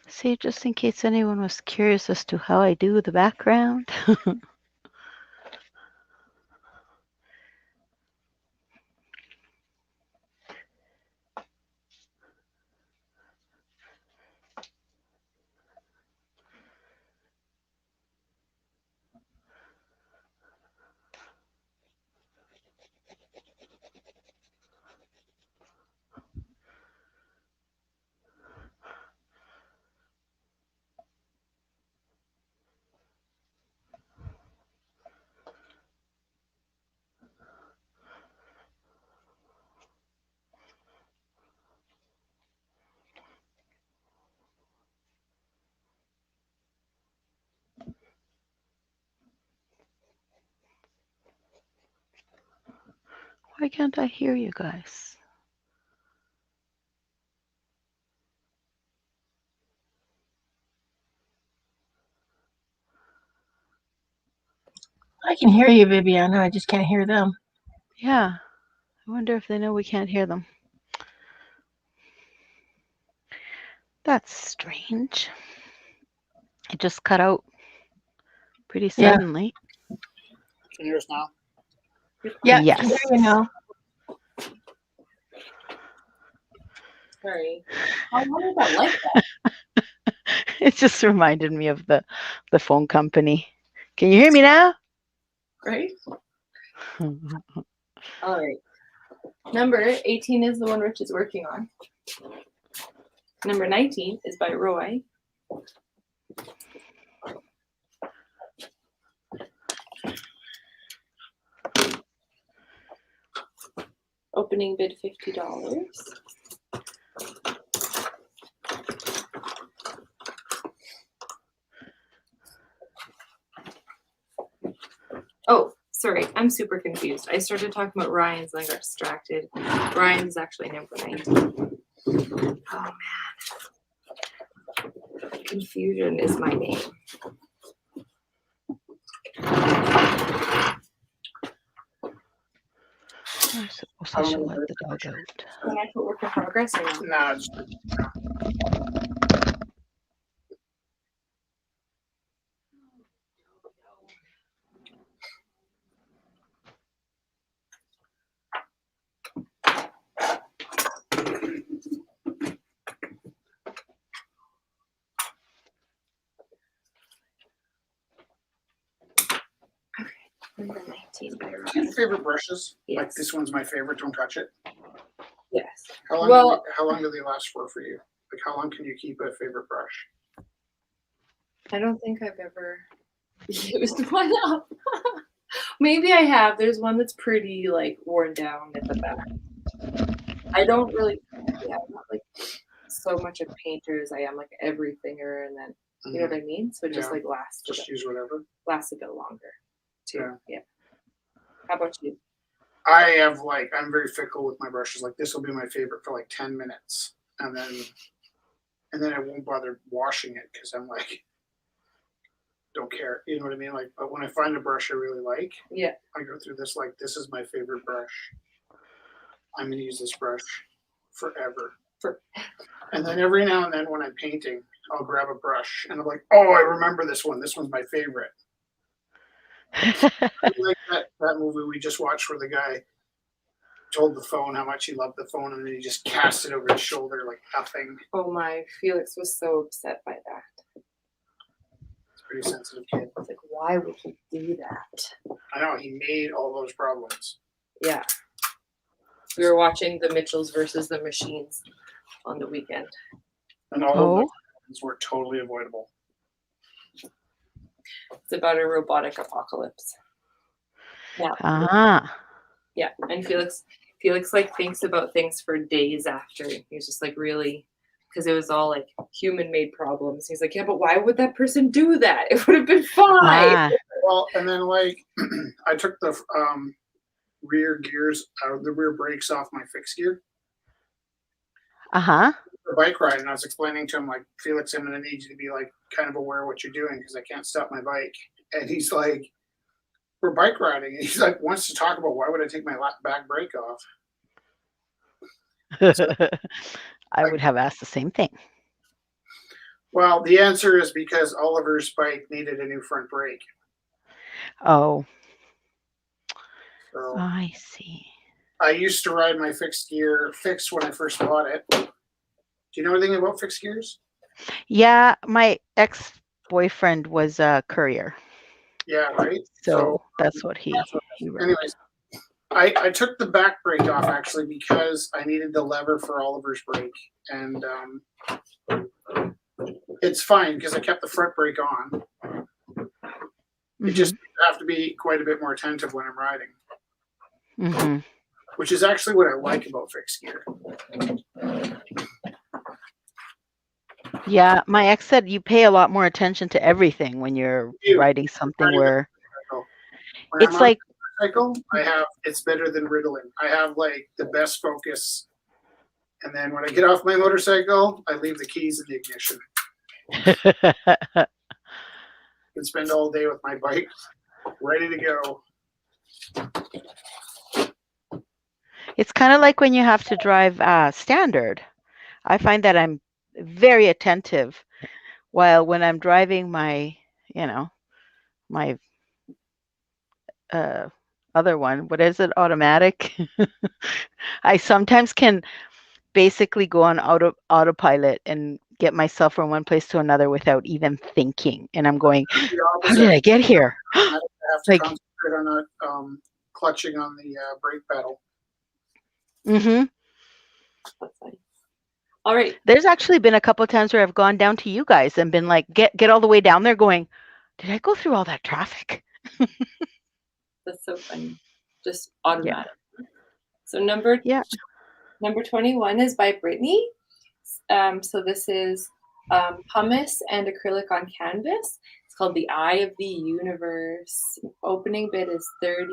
See, just in case anyone was curious as to how I do the background. Why can't I hear you guys? I can hear you, Viviana. I just can't hear them. Yeah, I wonder if they know we can't hear them. That's strange. It just cut out pretty Yeah. suddenly. Can you hear us now? Yeah, Yes. there you know. Sorry. How long is that like that? It just reminded me of the phone company. Can you hear me now? Right? All right. Number 18 is the one Rich is working on. Number 19 is by Roy. Opening bid $50. Oh, sorry, I'm super confused. I started talking about Ryan's and I got distracted. Ryan's actually number 19. Oh man. Confusion is my name. I suppose I should let the dog out. Can I put work in progress or no? No, it's Number 19 by Do you Ryan. have favorite brushes? Like Yes. this one's my favorite. Don't touch it. Yes. How long? Well- how long do they last for you? Like how long can you keep a favorite brush? I don't think I've ever used one up. Maybe I have. There's one that's pretty like worn down at the back. I don't really, yeah, I'm not like so much a painter as I am like everythinger, and then you know what I mean. So it just Yeah. like lasts Just use whatever. lasts a bit longer too. Yeah. Yeah. How about you? I have I'm very fickle with my brushes. Like this will be my favorite for like 10 minutes, and then I won't bother washing it because I'm like, don't care. You know what I mean? Like, but when I find a brush I really like, Yeah. I go through this like this is my favorite brush. I'm gonna use this brush forever. And then every now and then when I'm painting, I'll grab a brush and I'm like, oh, I remember this one. This one's my favorite. Like that movie we just watched where the guy told the phone how much he loved the phone and then he just cast it over his shoulder like nothing. Oh my, Felix was so upset by that. It's a pretty sensitive kid. I was like, why would he do that? I know, he made all those problems. Yeah. We were watching the Mitchells versus the Machines on the weekend. And all of Oh, those problems were totally avoidable. It's about a robotic apocalypse. Yeah. ah, Yeah. And Felix like thinks about things for days after. He's just like really, because it was all like human made problems. He's like, yeah, but why would that person do that? It would have been fine. ah, Well, and then I took the rear gears out of the rear brakes off my fixed gear uh-huh. for bike ride, and I was explaining to him like, Felix, I'm gonna need you to be like kind of aware of what you're doing because I can't stop my bike. And he's like, we're bike riding, and he's like wants to talk about why would I take my back brake off. I would have asked the same thing. Well, the answer is because Oliver's bike needed a new front brake. Oh, So I see. I used to ride my fixed gear fixed when I first bought it. Do you know anything about fixed gears? Yeah, my ex-boyfriend was a courier, Yeah, right. so that's what he wrote. Anyways, I took the back brake off actually because I needed the lever for Oliver's brake, and it's fine because I kept the front brake on. It just have to be quite a bit more attentive when I'm riding, Mm-hmm. which is actually what I like about fixed gear. Yeah, my ex said you pay a lot more attention to everything when you're You. riding something where When it's I'm on like, a motorcycle, it's better than Ritalin. I have like the best focus, and then when I get off my motorcycle, I leave the keys in the ignition and spend all day with my bike ready to go. it's kind of like when you have to drive standard. I find that I'm very attentive, while when I'm driving my other one. What is it? Automatic. I sometimes can basically go on autopilot and get myself from one place to another without even thinking. And I'm going, The how did opposite. I get here? I have to Like- concentrate on not clutching on the brake pedal. Mm-hmm. That's funny. All right. There's actually been a couple of times where I've gone down to you guys and been like, get all the way down there going, did I go through all that traffic? That's so funny. Just automatic. So number 21 is by Brittany. So this is pumice and acrylic on canvas. It's called The Eye of the Universe. Opening bid is $30.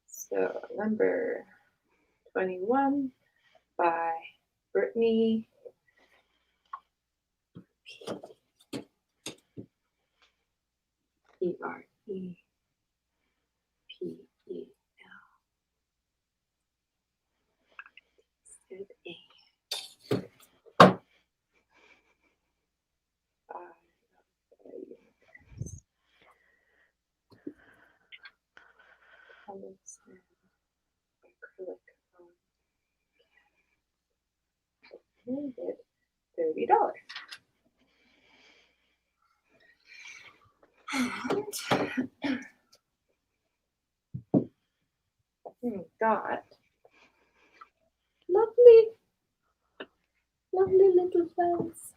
So number 21 by Brittany. P-R-E-P-E-L. $30. And got lovely little fans.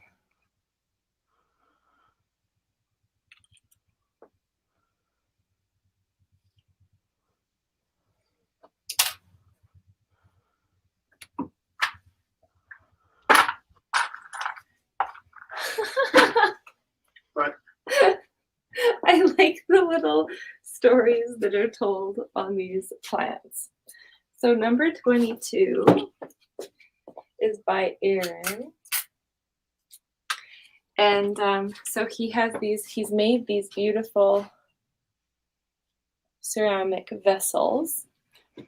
What? I like the little stories that are told on these plants. So number 22 is by Aaron. And so he's made these beautiful ceramic vessels.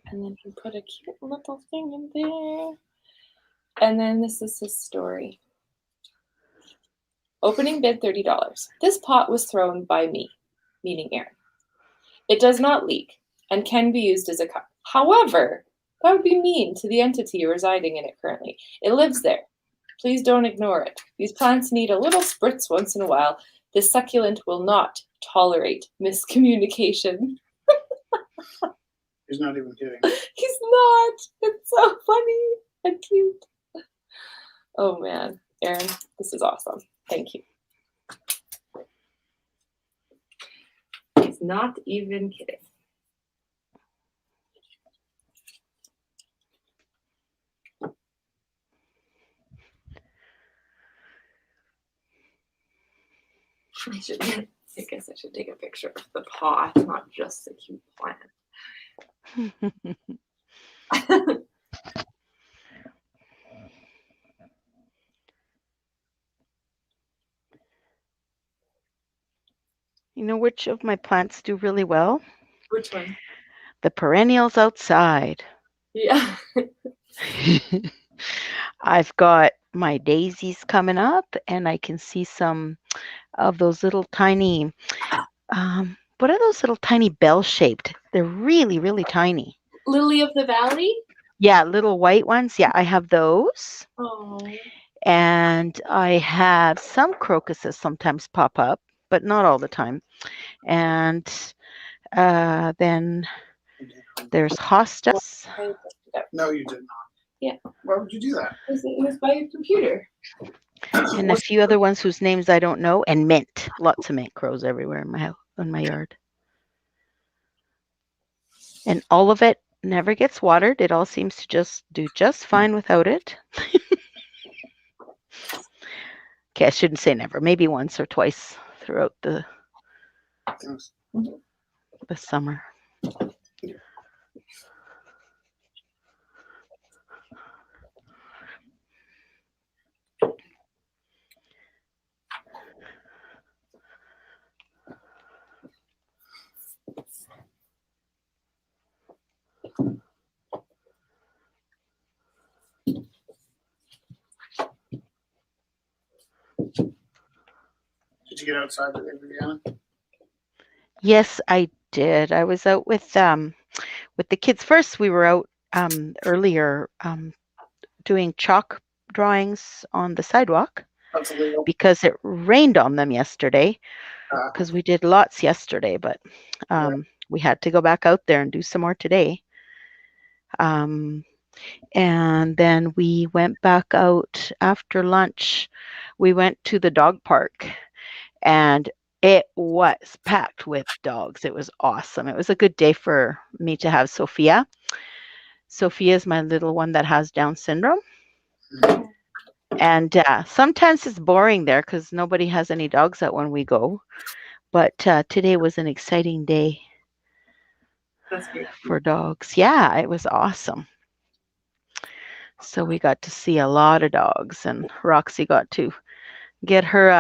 And then he put a cute little thing in there. And then this is his story. Opening bid $30. This pot was thrown by me, meaning Aaron. It does not leak and can be used as a cup. However, that would be mean to the entity residing in it currently. It lives there. Please don't ignore it. These plants need a little spritz once in a while. This succulent will not tolerate miscommunication. He's not even kidding. He's not. It's so funny and cute. Oh man, Aaron, this is awesome. Thank you. He's not even kidding. I guess I should take a picture of the pot, not just the cute plant. You know which of my plants do really well? Which one? The perennials outside. Yeah. I've got my daisies coming up, and I can see some of those little tiny, what are those little tiny bell-shaped? They're really, really tiny. Lily of the Valley? Yeah, little white ones. Yeah, I have those. Oh. And I have some crocuses sometimes pop up, but not all the time. And then there's hostas. No, you did not. Yeah. Why would you do that? It was by your computer. And a few other ones whose names I don't know. And mint. Lots of mint grows everywhere in my yard. And all of it never gets watered. It all seems to just do just fine without it. Okay, I shouldn't say never. Maybe once or twice throughout the Thanks. summer. Did you get outside today, Viviana? Yes, I did. I was out with the kids. First, we were out earlier doing chalk drawings on the sidewalk That's illegal. because it rained on them yesterday. Uh, Because we did lots yesterday, but we had to go back out there and do some more today. And then we went back out after lunch. We went to the dog park, and it was packed with dogs. It was awesome. It was a good day for me to have Sophia. Sophia is my little one that has Down syndrome. And sometimes it's boring there because nobody has any dogs out when we go. But today was an exciting day That's great. for dogs. Yeah, it was awesome. So we got to see a lot of dogs, and Roxy got to get her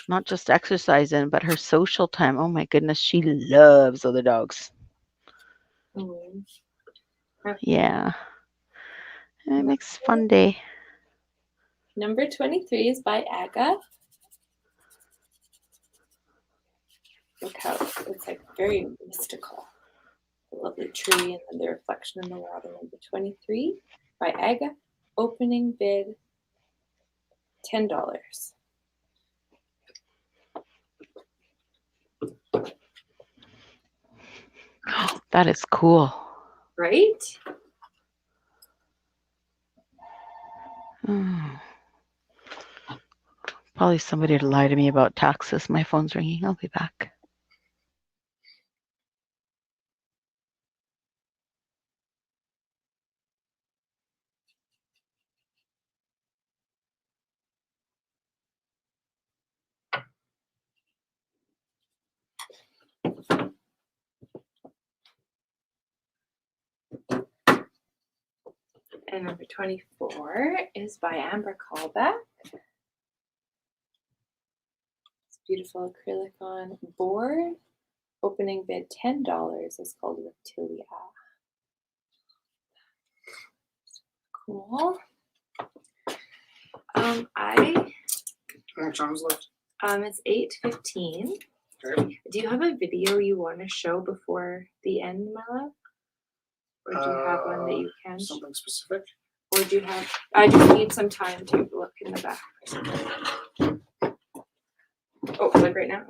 not just exercise in, but her social time. Oh my goodness, she loves other dogs. Mm. Yeah. It makes a fun day. Number 23 is by Aga. Look how it's like very mystical. A lovely tree and then the reflection in the water. Number 23 by Aga. Opening bid $10. That is cool. Right? Probably somebody to lie to me about taxes. My phone's ringing. I'll be back. And number 24 is by Amber Callback. It's beautiful acrylic on board. Opening bid $10 is called Reptilia. Cool. how much time is left? It's 8:15. Okay. Do you have a video you want to show before the end, my love? Or do you have one that you can? Something specific? Or do you have? I just need some time to look in the back. Oh, like right now?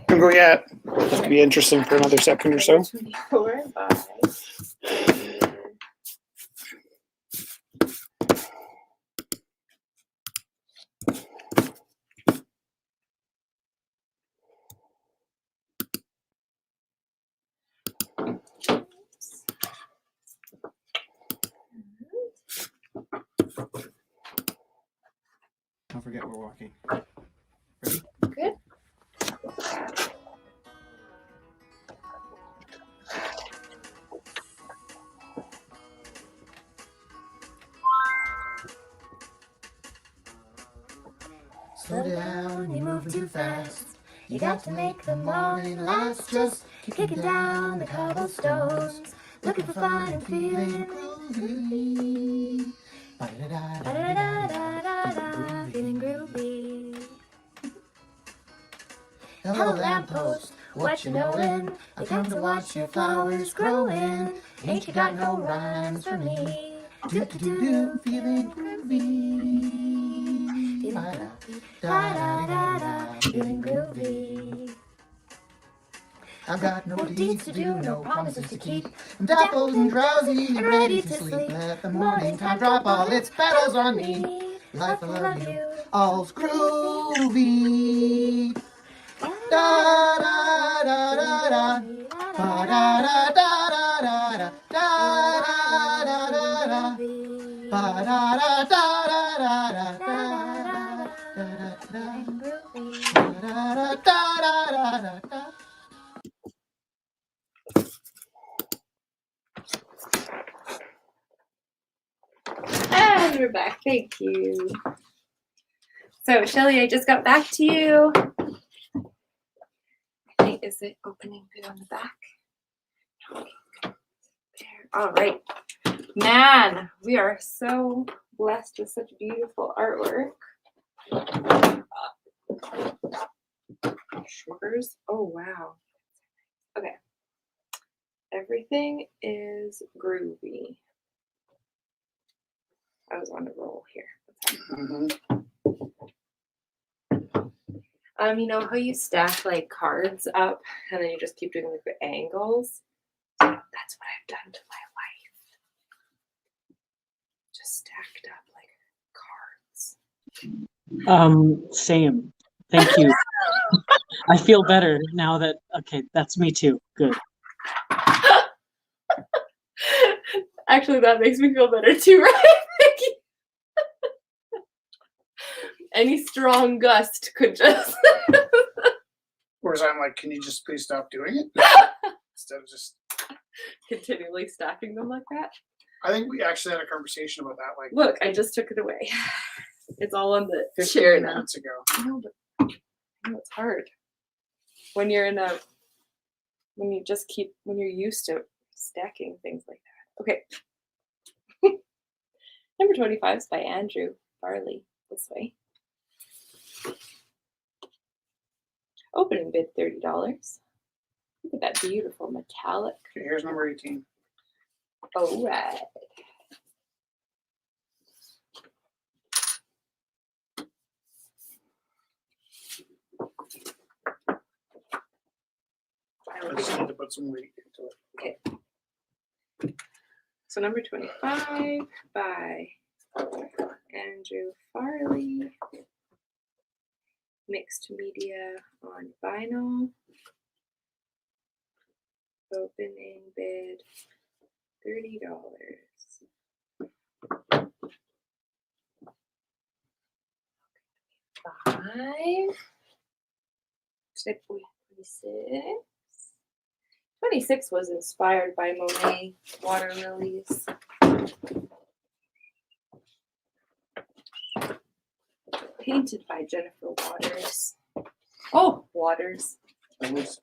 Don't go yet. It'll be interesting for another second or so. 24 by. Don't forget we're walking. Good. Slow down, you're moving too fast. You got to make the morning last. Just keep kicking down the cobblestones, looking for fun and feeling groovy. Ba-da-da-da-da-da-da, feeling groovy. Hello lamppost, what you knowin'? I come to watch your flowers growin'. Ain't you got no rhymes for me? Do-do-do-do, feeling groovy. Da-da-da-da-da, feeling groovy. I've got no deeds to do, no promises to keep. I'm dappled and drowsy and ready to sleep. Let the morning time drop all its petals on me. Life, I love you, all's groovy. Da-da-da-da-da, ba-da-da-da-da-da, da-da-da-da-da, ba-da-da-da-da-da. her back. Thank you. So, Shelly, I just got back to you. I think, is it opening bit on the back? There. All right. Man, we are so blessed with such beautiful artwork. Sugar's. Oh, wow. Okay. Everything is groovy. I was on a roll here. You know how you stack like cards up and then you just keep doing like the angles? That's what I've done to my life. Just stacked up like cards. Same. Thank you. I feel better now that, okay, that's me too. Good. Actually, that makes me feel better too, right? Any strong gust could just. Whereas I'm like, can you just please stop doing it? Instead of just continually stacking them like that. I think we actually had a conversation about that. Like, look, I just took it away. It's all on the 15 chair now. minutes ago. I know, but it's hard when you're in a when you're used to stacking things like that. Okay. Number 25 is by Andrew Farley. This way. Opening bid $30. Look at that beautiful metallic. Okay, here's number 18. All right. I just need to put some weight into it. Okay. So number 25 by Andrew Farley. Mixed media on vinyl. Opening bid $30. Five. 26. 26 was inspired by Monet water lilies. Painted by Jennifer Waters. Oh, Waters. Lilies.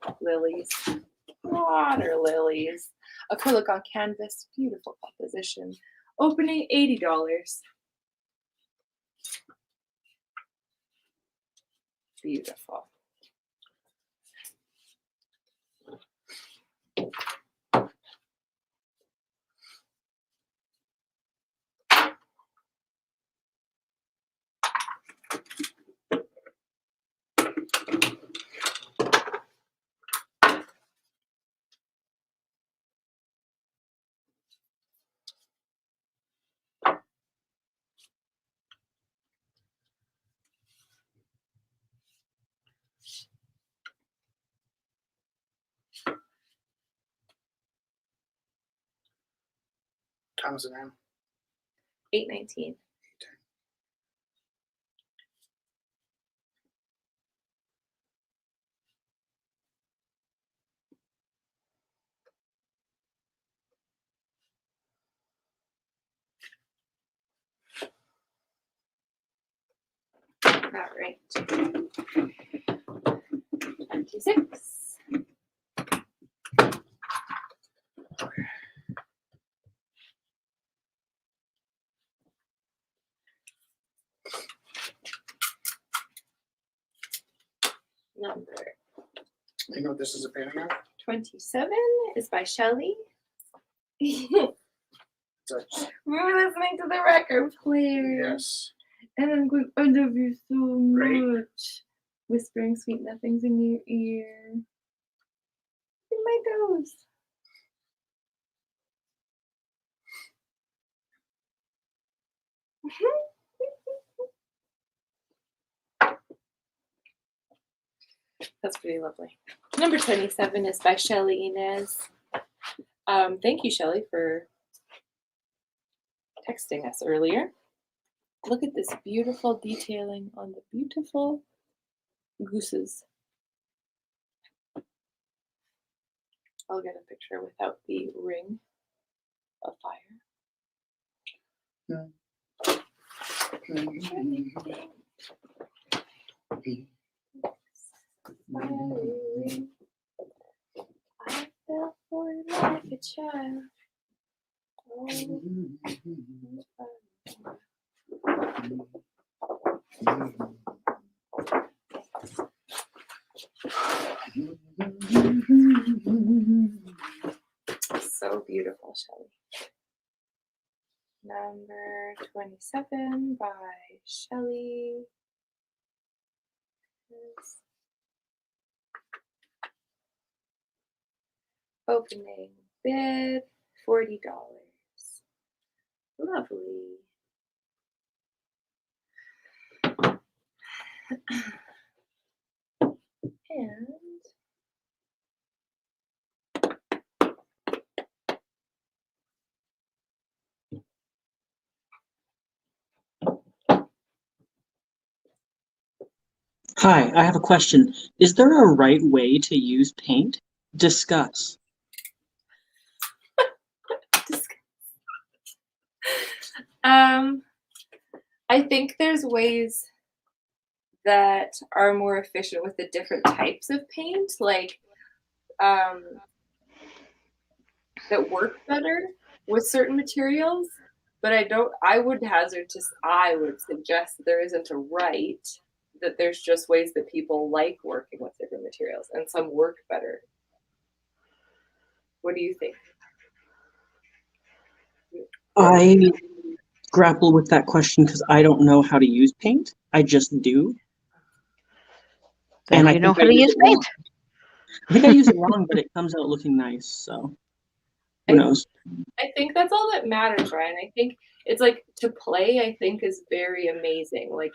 Water lilies. Acrylic on canvas. Beautiful composition. Opening $80. Beautiful. Time is it now? 8:19. All right. 26. Number You know what this is a painting of? 27 is by Shelley. It's We're listening to the record player. yes. And I'm going, I love you so Right. much. Whispering sweet nothings in your ear. In my toes. That's pretty lovely. Number 27 is by Shelly Inez. Thank you, Shelly, for texting us earlier. Look at this beautiful detailing on the beautiful gooses. I'll get a picture without the ring of fire. Yeah. I fell for it like a child. So beautiful, Shelley. Number 27 by Shelley. Opening bid $40. Lovely. And Hi, I have a question. Is there a right way to use paint? Discuss. I think there's ways that are more efficient with the different types of paint, like that work better with certain materials. But I would suggest that there isn't a right, that there's just ways that people like working with different materials and some work better. What do you think? I grapple with that question because I don't know how to use paint. I just do. Then I you know think how to use paint. I think I use it wrong, but it comes out looking nice. So who knows? I think that's all that matters, Brian. I think it's like to play, I think, is very amazing. Like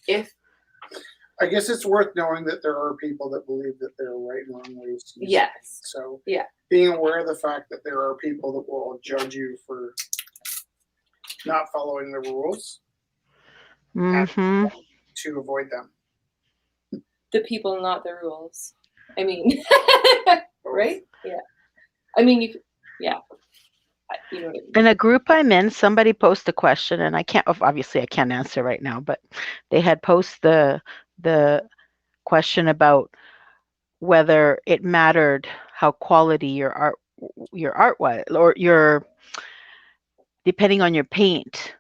if I guess it's worth knowing that there are people that believe that there are right and wrong ways to use it. yes. So Yeah. being aware of the fact that there are people that will judge you for not following the rules Mm-hmm. to avoid them. The people, not the rules. I mean, right? Yeah. I mean, you know what I mean. In a group I'm in, somebody posed a question, and obviously I can't answer right now, but they had posted the question about whether it mattered how quality your art was, or depending on your paint,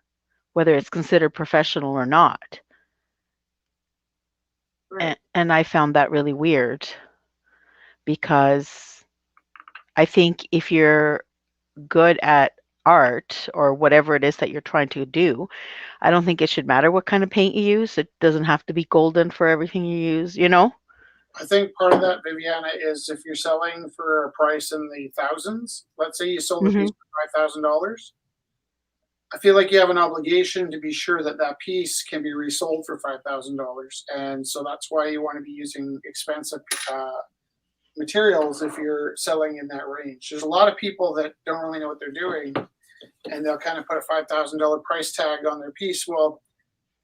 whether it's considered professional or not. Right. And I found that really weird, because I think if you're good at art or whatever it is that you're trying to do, I don't think it should matter what kind of paint you use. It doesn't have to be golden for everything you use, I think part of that, Viviana, is if you're selling for a price in the thousands, let's say you sold a piece for $5,000, I feel like you have an obligation to be sure that that piece can be resold for $5,000. And so that's why you want to be using expensive materials if you're selling in that range. There's a lot of people that don't really know what they're doing, and they'll kind of put a $5,000 price tag on their piece. Well,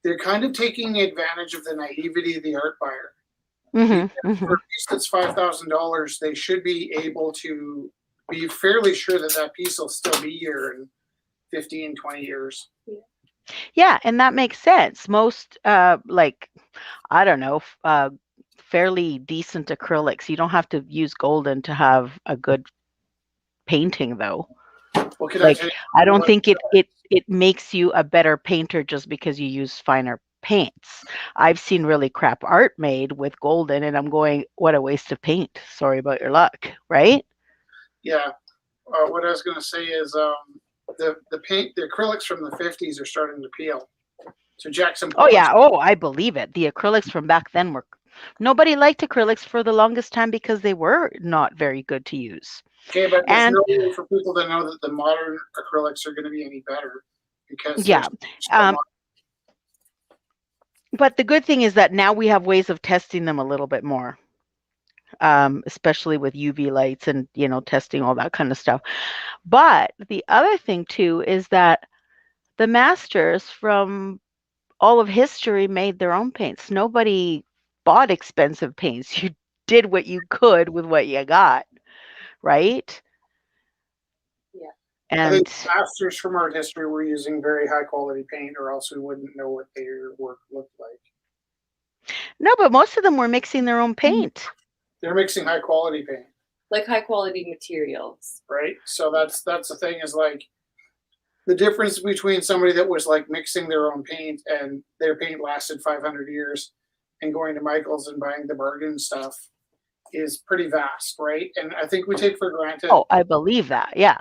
they're kind of taking advantage of the naivety of the art buyer. For a piece that's $5,000, they should be able to be fairly sure that that piece will still be here in 15, 20 years. Yeah, and that makes sense. Most, like, I don't know, fairly decent acrylics, you don't have to use golden to have a good painting, though. Well, Like, I don't think it makes you a better painter just because you use finer paints. I've seen really crap art made with golden, and I'm going, what a waste of paint. Sorry about your luck, right? Yeah. What I was going to say is the acrylics from the 50s are starting to peel. So Jackson Oh, yeah. Oh, I believe it. The acrylics from back then nobody liked acrylics for the longest time because they were not very good to use. Okay, but there's no way for people to know that the modern acrylics are going to be any better, because but the good thing is that now we have ways of testing them a little bit more, especially with UV lights and testing all that kind of stuff. But the other thing too is that the masters from all of history made their own paints. Nobody bought expensive paints. You did what you could with what you got, right? Yeah. I And think masters from art history were using very high quality paint, or else we wouldn't know what their work looked like. no, but most of them were mixing their own paint. They're mixing high quality paint, Like high quality materials. right? So that's the thing, is like the difference between somebody that was like mixing their own paint and their paint lasted 500 years and going to Michael's and buying the bargain stuff is pretty vast, right? And I think we take for granted Oh, I believe that. Yeah.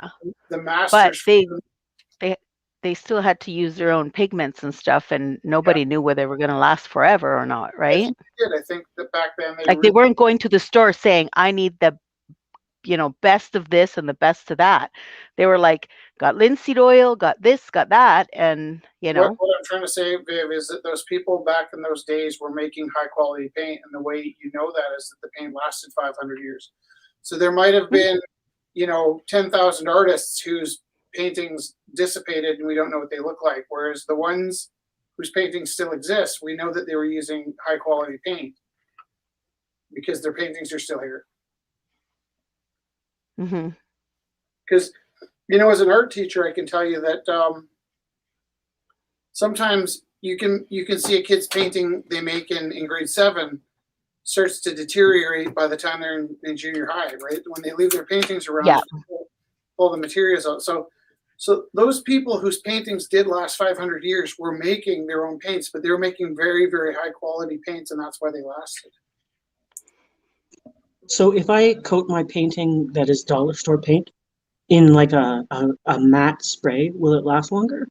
the But masters. they still had to use their own pigments and stuff, and nobody knew whether they were going to last forever or not, I right? think they did. I think that back then Like they weren't going to the store saying, I need the best of this and the best of that. They were like, got linseed oil, got this, got that, and What I'm trying to say, Viv, is that those people back in those days were making high quality paint, and the way you know that is that the paint lasted 500 years. So there might have been, 10,000 artists whose paintings dissipated and we don't know what they look like. Whereas the ones whose paintings still exist, we know that they were using high quality paint because their paintings are still here. Mm-hmm. Because, as an art teacher, I can tell you that sometimes you can see a kid's painting they make in grade 7 starts to deteriorate by the time they're in junior high, right? When they leave their paintings around, pull the materials out. So those people whose paintings did last 500 years were making their own paints, but they were making very, very high quality paints, and that's why they lasted. So if I coat my painting that is dollar store paint in like a matte spray, will it last longer?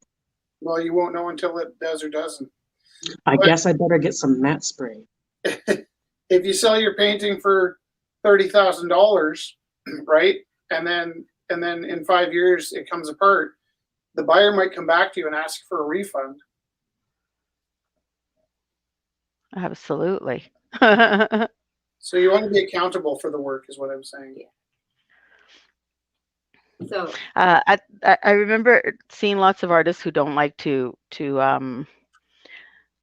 Well, you won't know until it does or doesn't. I guess I better get some matte spray. If you sell your painting for $30,000, right, and then in 5 years it comes apart, the buyer might come back to you and ask for a refund. Absolutely. So you want to be accountable for the work, is what I'm saying. So I remember seeing lots of artists who don't like to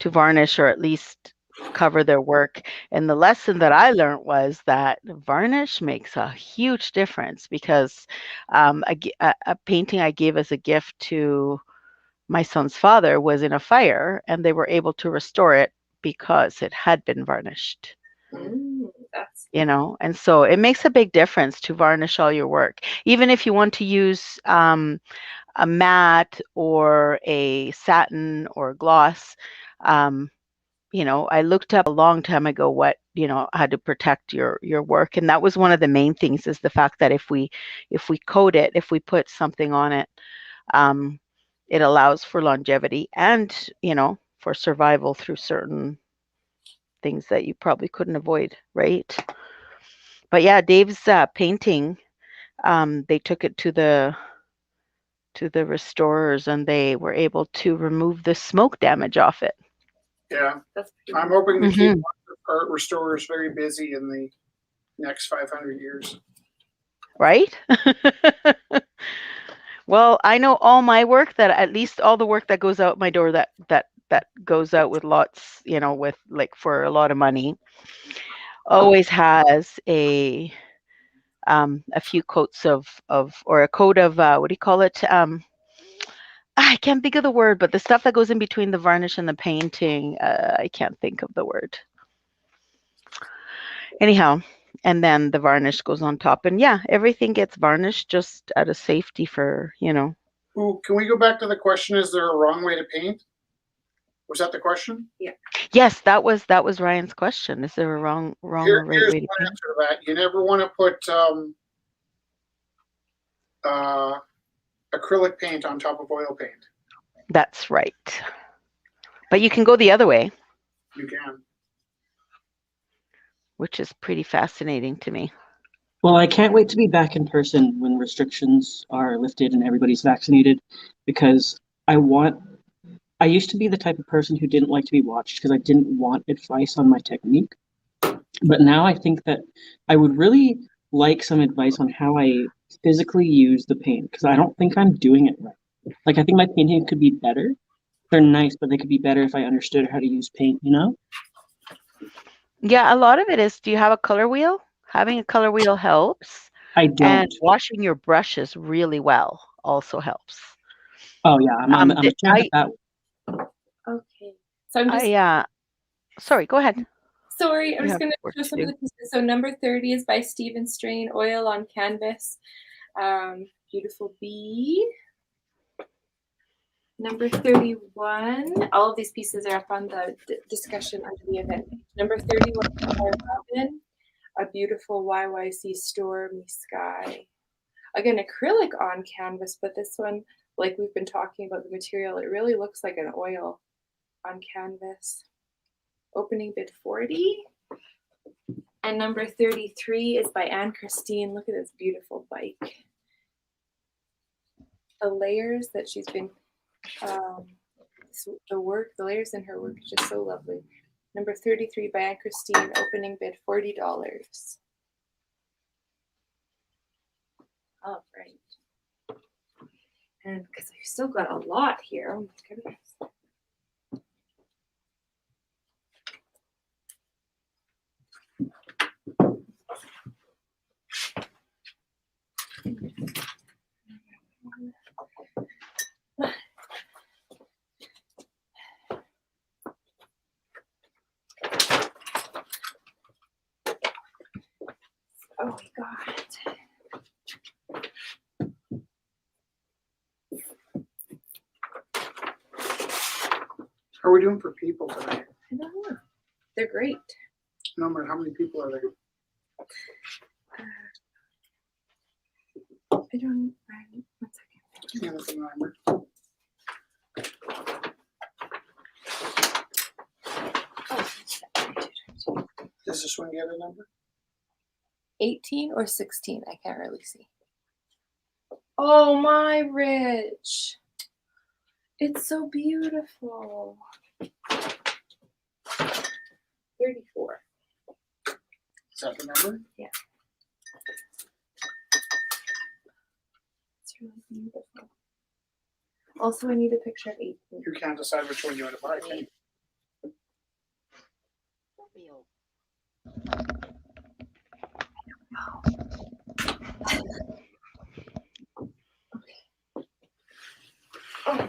varnish or at least cover their work, and the lesson that I learned was that varnish makes a huge difference, because a painting I gave as a gift to my son's father was in a fire, and they were able to restore it because it had been varnished. And so it makes a big difference to varnish all your work, even if you want to use a matte or a satin or gloss. I looked up a long time ago how to protect your work, and that was one of the main things, is the fact that if we coat it, if we put something on it, it allows for longevity and for survival through certain things that you probably couldn't avoid, right? But yeah, Dave's painting, they took it to the restorers, and they were able to remove the smoke damage off it. Yeah, I'm hoping to keep art restorers very busy in the next 500 years. Right? Well, I know all my work, that at least all the work that goes out my door that goes out with lots, with like for a lot of money, always has a few coats of or a coat of what do you call it? I can't think of the word, but the stuff that goes in between the varnish and the painting, I can't think of the word. Anyhow, and then the varnish goes on top, and yeah, everything gets varnished just out of safety for, Ooh, can we go back to the question, is there a wrong way to paint? Was that the question? Yeah. Yes, that was Ryan's question. Is there a wrong or right way to paint? Answer to that. You never want to put acrylic paint on top of oil paint. That's right. But you can go the other way. You can. Which is pretty fascinating to me. Well, I can't wait to be back in person when restrictions are lifted and everybody's vaccinated, because I used to be the type of person who didn't like to be watched because I didn't want advice on my technique. But now I think that I would really like some advice on how I physically use the paint, because I don't think I'm doing it right. Like, I think my paintings could be better. They're nice, but they could be better if I understood how to use paint, Yeah, a lot of it is, do you have a color wheel? Having a color wheel helps. I don't. And washing your brushes really well also helps. Oh yeah, I'm a champ at that. Okay. So I'm just Sorry, go ahead. sorry, I'm You just have going to work show to some do. of the pieces. So number 30 is by Stephen Strain, oil on canvas. Beautiful bee. Number 31, all of these pieces are up on the discussion under the event page. Number 31 is by Robin, a beautiful YYC stormy sky. Again, acrylic on canvas, but this one, like we've been talking about the material, it really looks like an oil on canvas. Opening bid 40. And number 33 is by Anne Christine. Look at this beautiful bike. The layers that she's been, the layers in her work is just so lovely. Number 33 by Anne Christine, opening bid $40. All right. And because I've still got a lot here. Oh my goodness. Oh my God. How are we doing for people today? I don't know. They're great. No matter how many people are there. I don't. One second. Anything remember? Does this one get a number? 18 or 16? I can't really see. Oh my Rich. It's so beautiful. 34. Is that the number? Yeah. It's really beautiful. Also, I need a picture of 18. You can't decide which one you want to buy. Can you? Oh my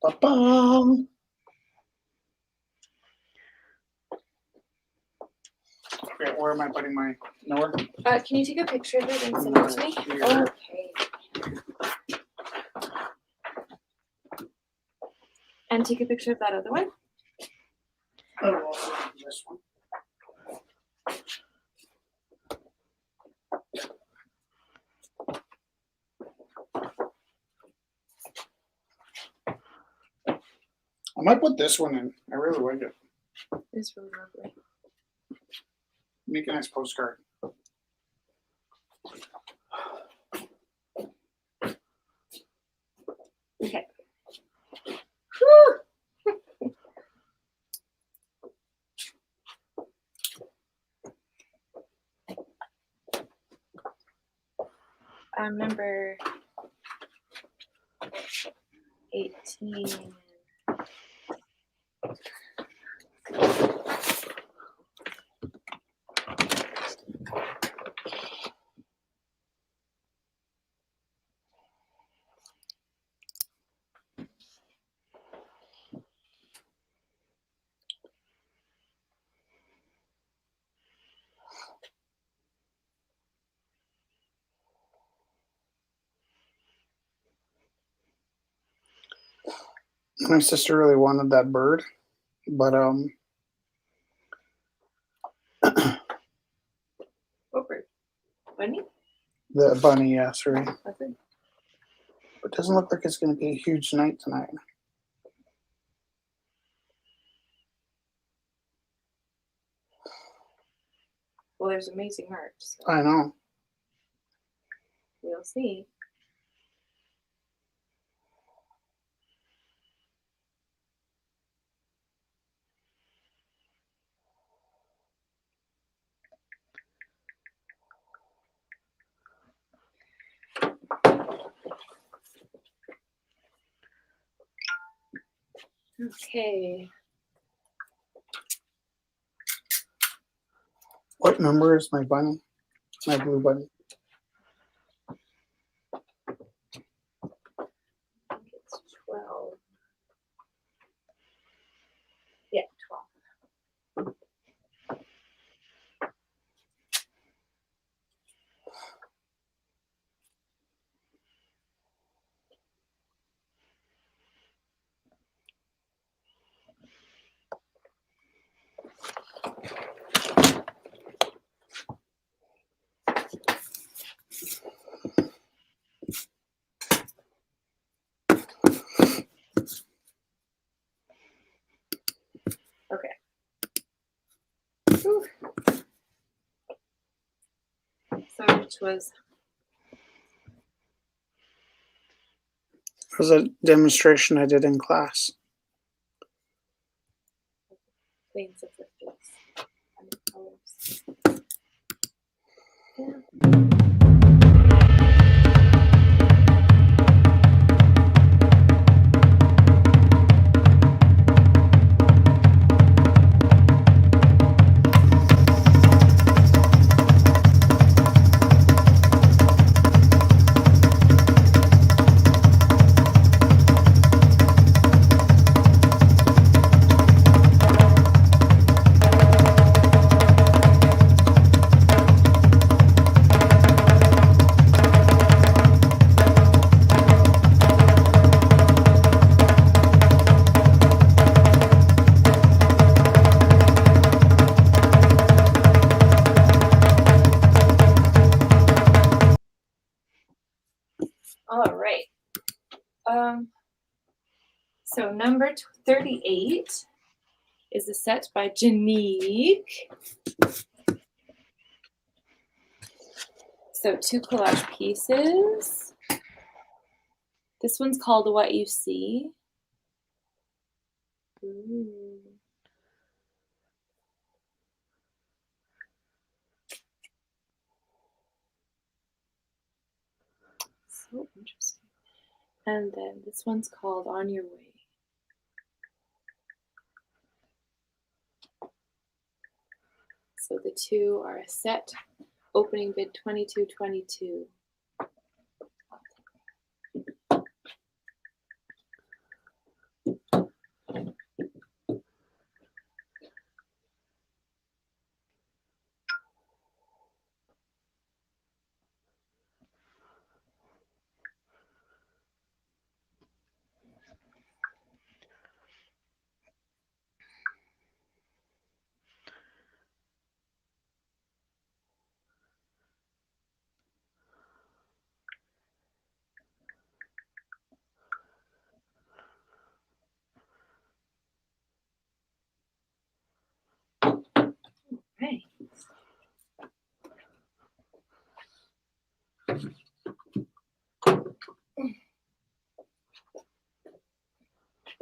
Ba-bum. Okay, where am I putting my nowhere? Can you take a picture of it and send it to me? Yeah. Okay. And take a picture of that other one. Oh, I'll also do this one. I might put this one in. I really like it. It's really lovely. Make a nice postcard. Okay. Whew. Number 18. My sister really wanted that bird, but What bird? Bunny? the bunny, yeah, sorry. That's it. It doesn't look like it's going to be a huge night tonight. Well, there's amazing art. So I know. we'll see. Okay. What number is my bunny? My blue bunny. I think it's 12. Yeah, 12. Okay. Whew. So which was It was a demonstration I did in class. Queens of the Fifth. Colors. Yeah. All right. So number 38 is a set by Janique. So 2 collage pieces. This one's called What You See. Ooh. So interesting. And then this one's called On Your Way. So the two are a set, opening bid $22.22. Right.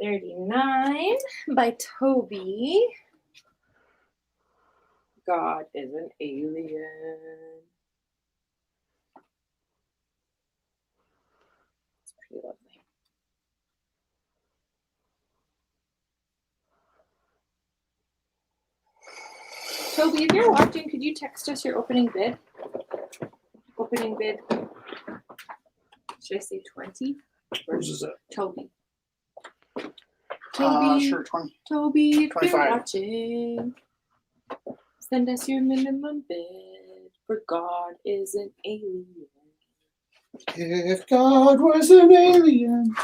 $39 by Toby. God is an alien. It's pretty lovely. Toby, if you're watching, could you text us your opening bid? Opening bid. Should I say 20? Where's is it? Toby. Toby. Sure, 20. Toby, if 25. you're watching, send us your minimum bid. For God is an alien. If God was an alien.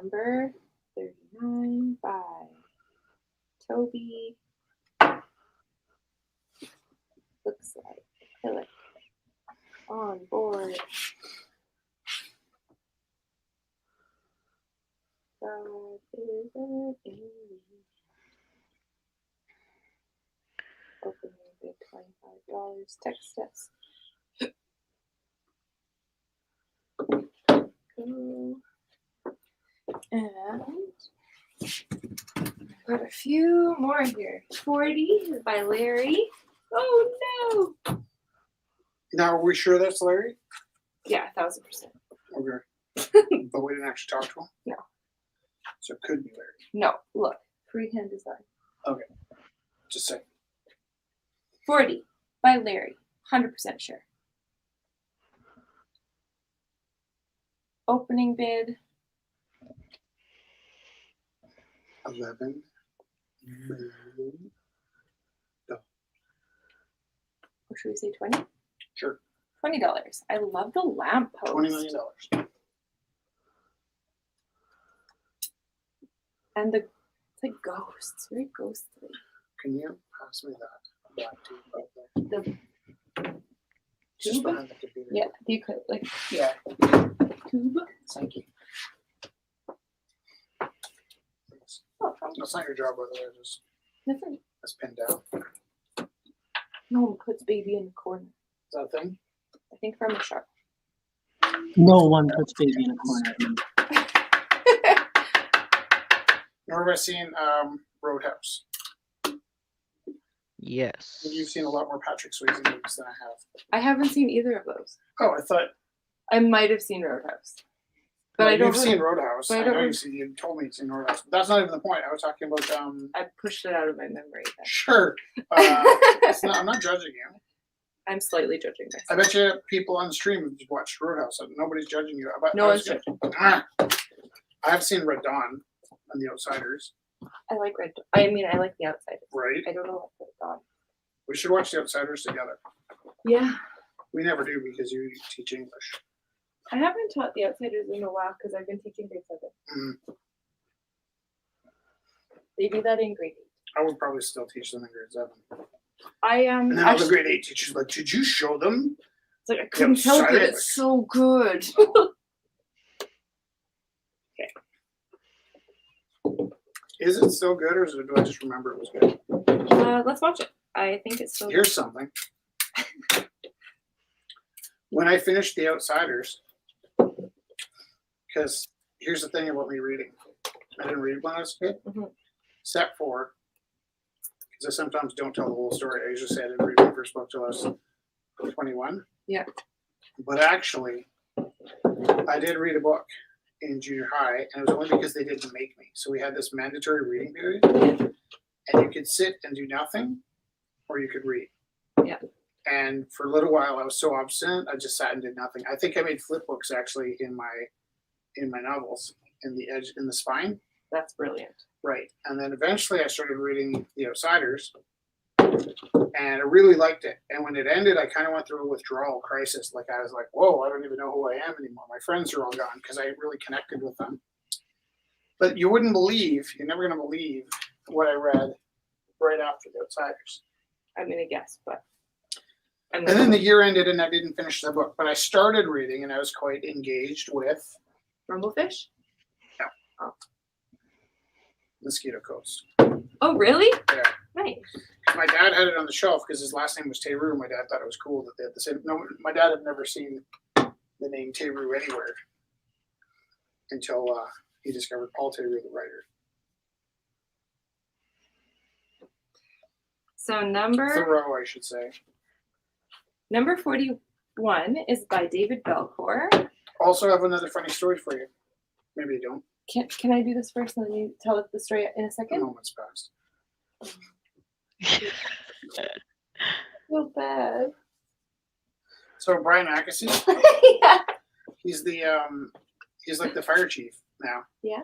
Number 39 by Toby. Looks like acrylic on board. God is an alien. Opening bid $25. Text us. And got a few more here. 40 by Larry. Oh no! Now, are we sure that's Larry? Yeah, 1000%. Okay. But we didn't actually talk to him? No. So it could be Larry. No, look. Freehand design. Okay. Just say. 40 by Larry. 100% sure. Opening bid. 11. Or should we say 20? Sure. $20. I love the lamppost. $20 million. And it's like ghosts. Very ghostly. Can you pass me that black tube right there? The Just tube? behind the computer. Yeah, you could like Yeah. tube. Thank you. Oh, from That's not your job, by the way. Just different. that's pinned down. No one puts baby in the corner. Is that a thing? I think from a shark. No one puts baby in a corner. Nor have I seen Roadhouse. Yes. You've seen a lot more Patrick Swayze movies than I have. I haven't seen either of those. Oh, I thought I might have seen Roadhouse. But well, I don't you've seen remember. Roadhouse. but I I don't know rem- you told me you've seen Roadhouse. But that's not even the point. I was talking about I pushed it out of my memory. Then. sure. I'm not judging you. I'm slightly judging myself. I bet you people on the stream have just watched Roadhouse. Nobody's judging you. No one's judging. I have seen Red Dawn and The Outsiders. I like Red. I mean, I like The Outsiders. Right. I don't know what God. We should watch The Outsiders together. Yeah, We never do because you teach English. I haven't taught The Outsiders in a while because I've been teaching grade 7. Mm. They do that in grade 8. I would probably still teach them in grade 7. I And then all the grade 8 teachers like, did you show them? It's like I couldn't help it. Outsiders. It's so good. Is it still good, or do I just remember it was good? Let's watch it. I think it's so. Here's something. When I finished The Outsiders, because here's the thing about me reading. I didn't read when I was a kid. Mhm. Except for, because I sometimes don't tell the whole story. I usually say I didn't read my first book till I was 21. Yeah. But actually, I did read a book in junior high, and it was only because they didn't make me. So we had this mandatory reading period, and you could sit and do nothing, or you could read. Yeah. And for a little while, I was so obstinate, I just sat and did nothing. I think I made flip books actually in my novels, in the edge, in the spine. That's brilliant. Right. And then eventually I started reading The Outsiders, and I really liked it. And when it ended, I kind of went through a withdrawal crisis. Like I was like, whoa, I don't even know who I am anymore. My friends are all gone because I really connected with them. But you wouldn't believe, you're never going to believe what I read right after The Outsiders. I'm gonna guess, but. And then the year ended and I didn't finish the book. But I started reading and I was quite engaged with Rumblefish. Mosquito Coast. Oh, really? Yeah. Nice. My dad had it on the shelf because his last name was Teru. My dad thought it was cool that they had the same. No, my dad had never seen the name Teru anywhere until he discovered Paul Teru, the writer. So number Thoreau, I should say. 41 is by David Belcour. Also have another funny story for you. Maybe you don't. Can I do this first and then you tell it the story in a The second? moment's passed. So bad. So Brian Mackesy, Yeah. he's like the fire chief now. Yeah.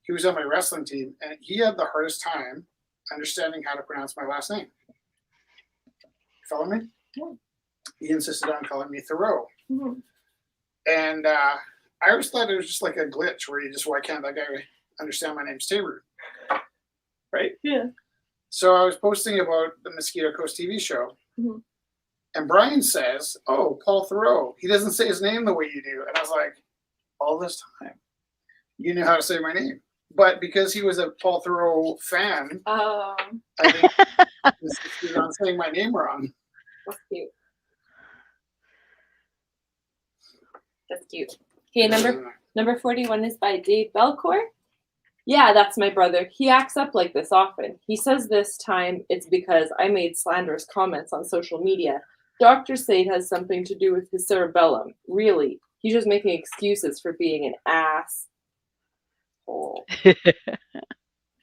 He was on my wrestling team, and he had the hardest time understanding how to pronounce my last name. Follow me? Yeah. He insisted on calling me Thoreau. Mhm. And I always thought it was just like a glitch where why can't that guy understand my name's Teru? Right? Yeah. So I was posting about the Mosquito Coast TV show. Mhm. And Brian says, oh, Paul Thoreau. He doesn't say his name the way you do. And I was like, all this time, you knew how to say my name. But because he was a Paul Thoreau fan, I think he insisted on saying my name wrong. That's cute. That's cute. Okay, number 41 is by Dave Belcour. Yeah, that's my brother. He acts up like this often. He says this time it's because I made slanderous comments on social media. Doctors say it has something to do with his cerebellum. Really, He's just making excuses for being an asshole.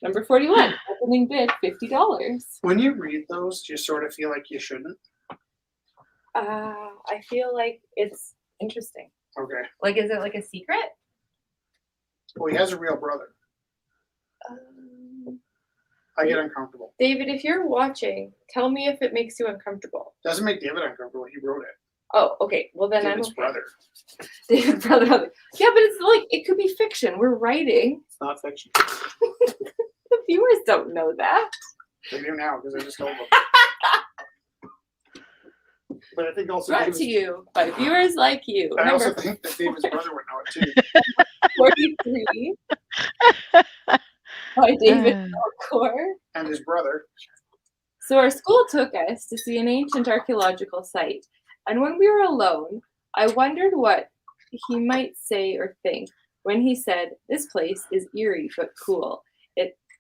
Number 41, opening bid $50. When you read those, do you sort of feel like you shouldn't? I feel like it's interesting. Okay. Like, is it like a secret? Well, he has a real brother. I get uncomfortable. David, if you're watching, tell me if it makes you uncomfortable. Doesn't make David uncomfortable. He wrote it. Oh, okay. Well, then David's I'm okay. brother. David's brother. Yeah, but it's like, it could be fiction. We're writing. It's not fiction. The viewers don't know that. They do now because I just told them. But I think also Brought David's, to you by viewers like you. I also Number think that David's brother would know it too. 43 by David Alcor. And his brother. So our school took us to see an ancient archaeological site, and when we were alone, I wondered what he might say or think when he said, "This place is eerie but cool."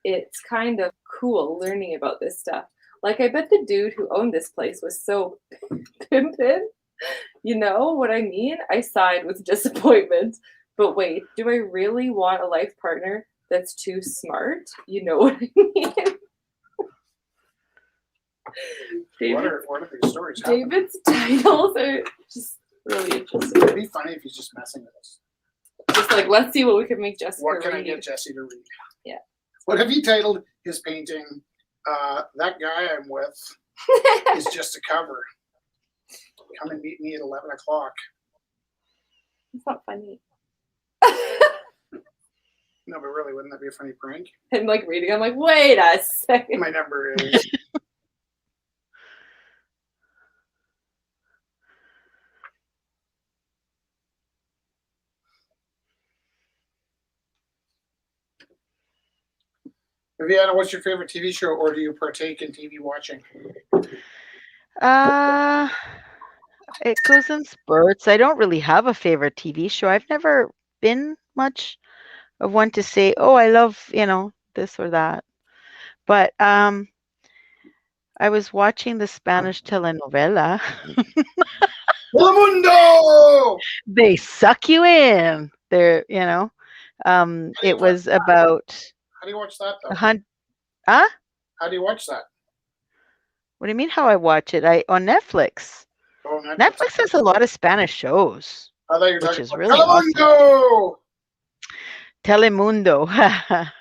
It's kind of cool learning about this stuff. Like, I bet the dude who owned this place was so pimpin'. You know what I mean? I sighed with disappointment. But wait, do I really want a life partner that's too smart? You know what I mean? What are these stories happening? David's titles are just really interesting. It'd be funny if he's just messing with us. Just like, let's see what we can make Jessica What can I read. get Jesse to read? Yeah. What have you titled his painting? That guy I'm with is just a cover. Come and meet me at 11 o'clock. It's not funny. No, but really, wouldn't that be a funny prank? I'm like reading, I'm like, wait a second. My number is. Viviana, what's your favorite TV show, or do you partake in TV watching? It goes in spurts. I don't really have a favorite TV show. I've never been much of one to say, oh, I love, this or that. But I was watching the Spanish telenovela. Telemundo! They suck you in. They're, it was about How do you watch that, though? Huh? How do you watch that? What do you mean how I watch it? On Netflix. Oh, Netflix has a lot of Spanish shows. I thought you were which talking is about really awesome. Telemundo! Telemundo.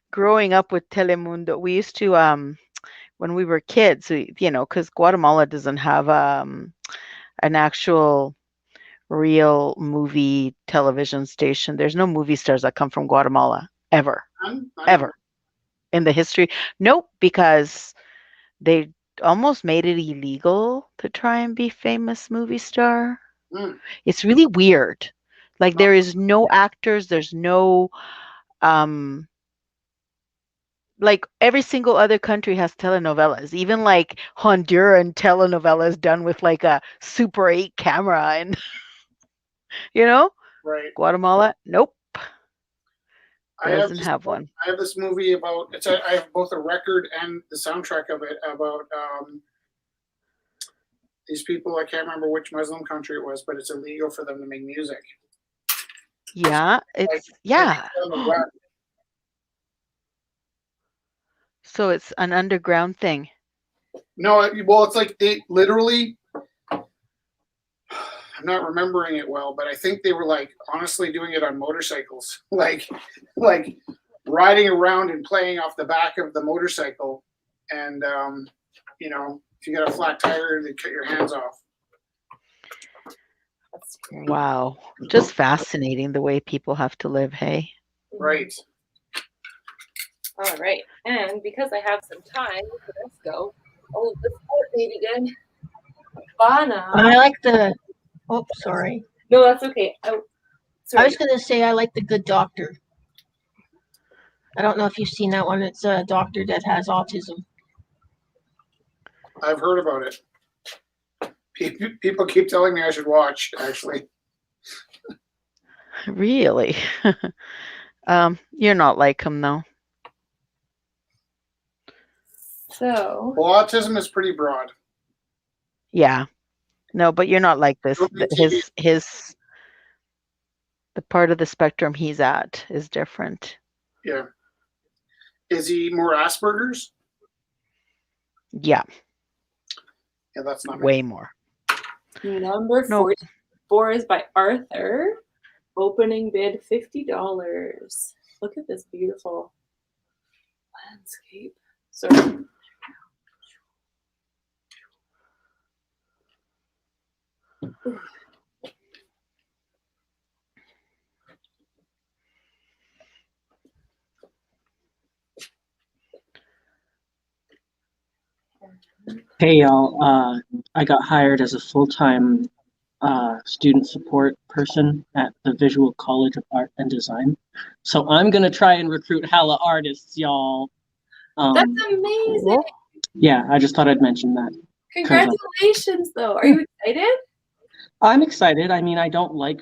Growing up with Telemundo, we used to when we were kids, because Guatemala doesn't have an actual real movie television station. There's no movie stars that come from Guatemala ever in the history. Nope, because they almost made it illegal to try and be famous movie star. It's really weird. Like, there is no actors, there's no like, every single other country has telenovelas, even like Honduran telenovelas done with like a Super 8 camera, and Right. Guatemala, nope. I Doesn't have one. I have this movie about I have both a record and the soundtrack of it about these people. I can't remember which Muslim country it was, but it's illegal for them to make music. Yeah, So it's an underground thing. No, well, it's like they literally. I'm not remembering it well, but I think they were like honestly doing it on motorcycles, like riding around and playing off the back of the motorcycle, and if you got a flat tire, they cut your hands off. Wow, just fascinating the way people have to live. Hey, right. All right, and because I have some time, let's go. Oh, this part maybe good. Vana. I like the. Oh, sorry. No, that's okay. I was going to say I like The Good Doctor. I don't know if you've seen that one. It's a doctor that has autism. I've heard about it. People keep telling me I should watch, actually. Really? You're not like him, though. So. Well, autism is pretty broad. Yeah. No, but you're not like this. The part of the spectrum he's at is different. Yeah. Is he more Asperger's? Yeah, Yeah, that's not me. way more. Number Nope. 44 is by Arthur. Opening bid $50. Look at this beautiful landscape. Sorry. Hey y'all, I got hired as a full-time student support person at the Visual College of Art and Design. So I'm gonna try and recruit hella artists, y'all. That's amazing. Cool. Yeah, I just thought I'd mention that. Congratulations, though. Are you excited? I'm excited. I mean, I don't like,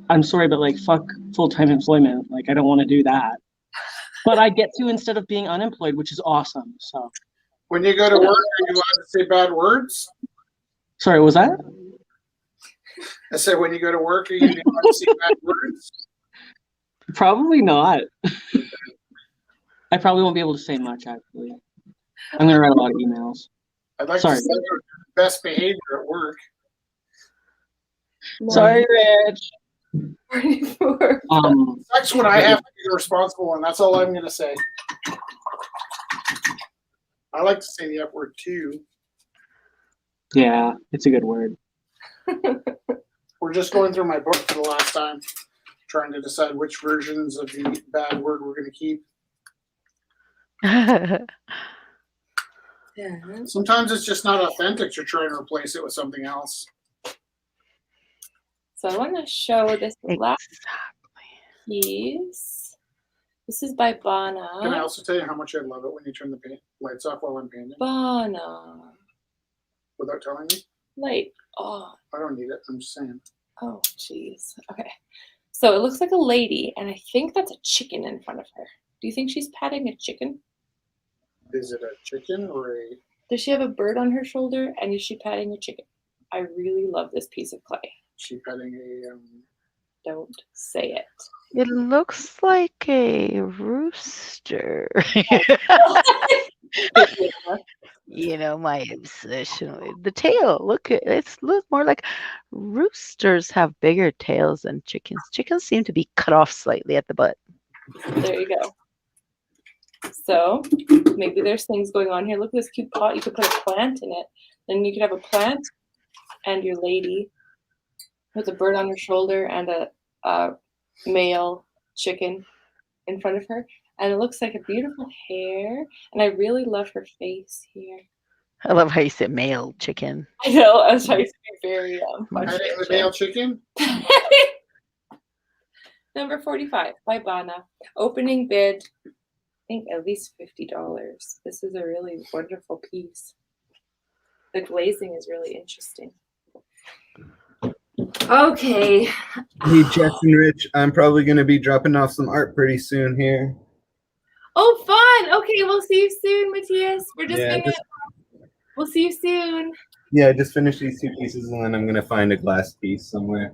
I'm sorry, but like, fuck full-time employment. Like, I don't want to do that. But I get to instead of being unemployed, which is awesome. So, When you go to work, are you allowed to say bad words? sorry, was that? I said, when you go to work, are you allowed to say bad words? Probably not. I probably won't be able to say much, actually. I'm gonna write a lot of emails. I'd like Sorry. to say your best behavior at work. Sorry, Rich. 44. That's what I have to be responsible, and that's all I'm going to say. I like to say the F word too. Yeah, it's a good word. We're just going through my book for the last time, trying to decide which versions of the bad word we're going to keep. Yeah. Sometimes it's just not authentic. You're trying to replace it with something else. So I want to show this last piece. This is by Can I Vana. also tell you how much I love it when you turn the lights off while I'm painting? Vana. Without telling me? Light off. I don't need it. I'm just saying. Oh, jeez. Okay. So it looks like a lady, and I think that's a chicken in front of her. Do you think she's patting a chicken? Is it a chicken or a... Does she have a bird on her shoulder, and is she patting a chicken? I really love this piece of clay. She petting a... Don't say it. It looks like a rooster. You know, my obsession with the tail. Look, it's look more like roosters have bigger tails than chickens. Chickens seem to be cut off slightly at the butt. There you go. So maybe there's things going on here. Look at this cute pot. You could put a plant in it. Then you could have a plant and your lady with a bird on her shoulder and a male chicken in front of her. And it looks like a beautiful hair. And I really love her face here. I love how you said male chicken. I know. I was trying to be very Petting the male chicken? Number 45 by Vana. Opening bid, I think at least $50. This is a really wonderful piece. The glazing is really interesting. Okay. Hey, Jeff and Rich, I'm probably going to be dropping off some art pretty soon here. Oh, fun. Okay, we'll see you soon, Matthias. We're just Yeah, gonna. We'll see you soon. Yeah, just finish these two pieces and then I'm going to find a glass piece somewhere.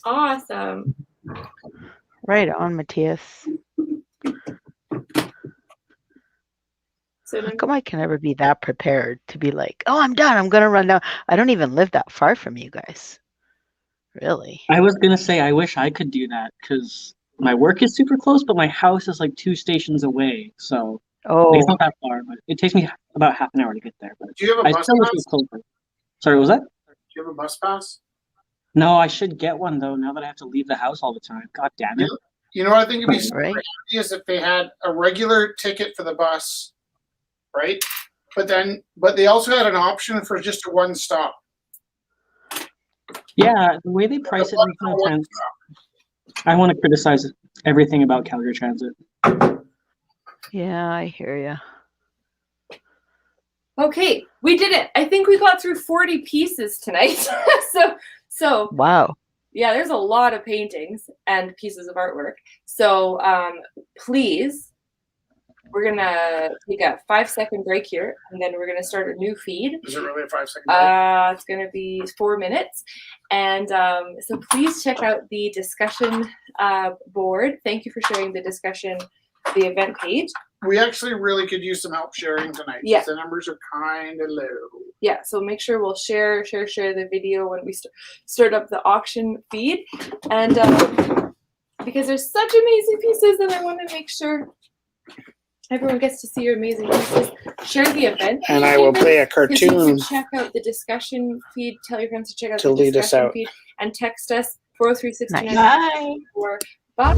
Awesome. Right on, Matthias. So How come I can never be that prepared to be like, oh, I'm done. I'm going to run down. I don't even live that far from you guys. Really? I was gonna say I wish I could do that because my work is super close, but my house is like 2 stations away. So Oh, it's not that far, but it takes me about half an hour to get there. But Do you have a I bus still wish it pass? was closer. Sorry, what was that? Do you have a bus pass? No, I should get one though. Now that I have to leave the house all the time. God damn it! You know what I think would be super right. handy is if they had a regular ticket for the bus, right? But they also had an option for just a one stop. Yeah, the way they price it in Calgary Transit, I want to criticize everything about Calgary Transit. Yeah, I hear you. okay, we did it. I think we got through 40 pieces tonight. so Wow. yeah, there's a lot of paintings and pieces of artwork. So please we're gonna take a 5-second break here, and then we're gonna start a new feed. Is it really a 5-second break? It's gonna be 4 minutes, and so please check out the discussion board. Thank you for sharing the discussion, the event page. We actually really could use some help sharing tonight. Yeah. The numbers are kind of low. Yeah, so make sure we'll share the video when we start up the auction feed, and because there's such amazing pieces, and I want to make sure everyone gets to see your amazing pieces. Share the event. And I will play a You cartoon can check out the discussion feed. Tell your friends to check out to the lead us discussion out. feed, and text us 403-629. Bye. Or bye.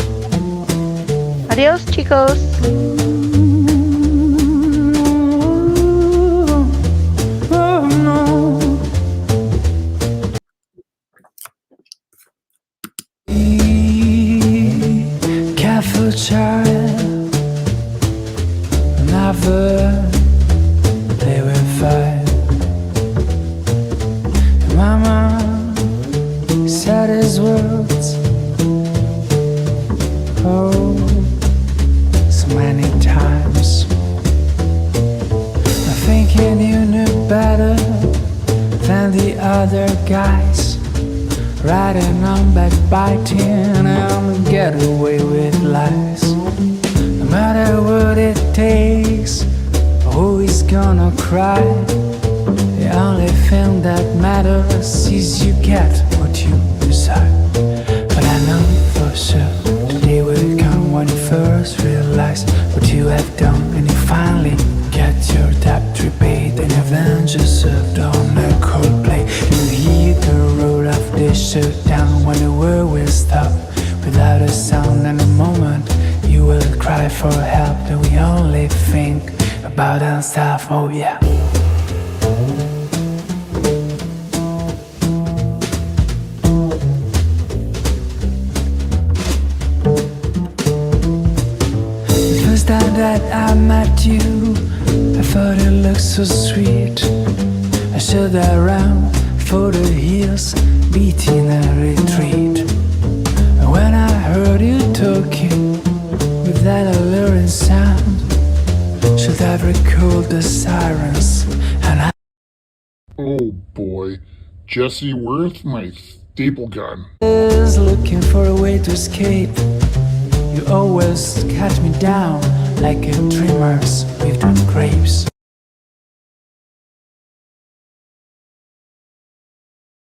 Adios, chicos. Oh no. Be careful, child. Never play with fire. Mama said his words. Oh, so many times. I'm thinking you knew better than the other guys, riding on backbiting and get away with lies. No matter what it takes, always gonna cry. The only thing that matters is you get what you desire. But I know for sure today will come when you first realize what you have done, and you finally get your debt repaid, and Avengers served on a cold plate. You hear the roll of the shutdown when the world will stop without a sound. And the moment you will cry for help, then we only think about ourselves. Oh yeah. The first time that I met you, I thought it looked so sweet. I stood around for the hills, beating a retreat. And when I heard you talking with that alluring sound, should have recalled the sirens, and I Oh boy, Jesse, where's my staple gun? was looking for a way to escape. You always cut me down like a dreamer's with the grapes.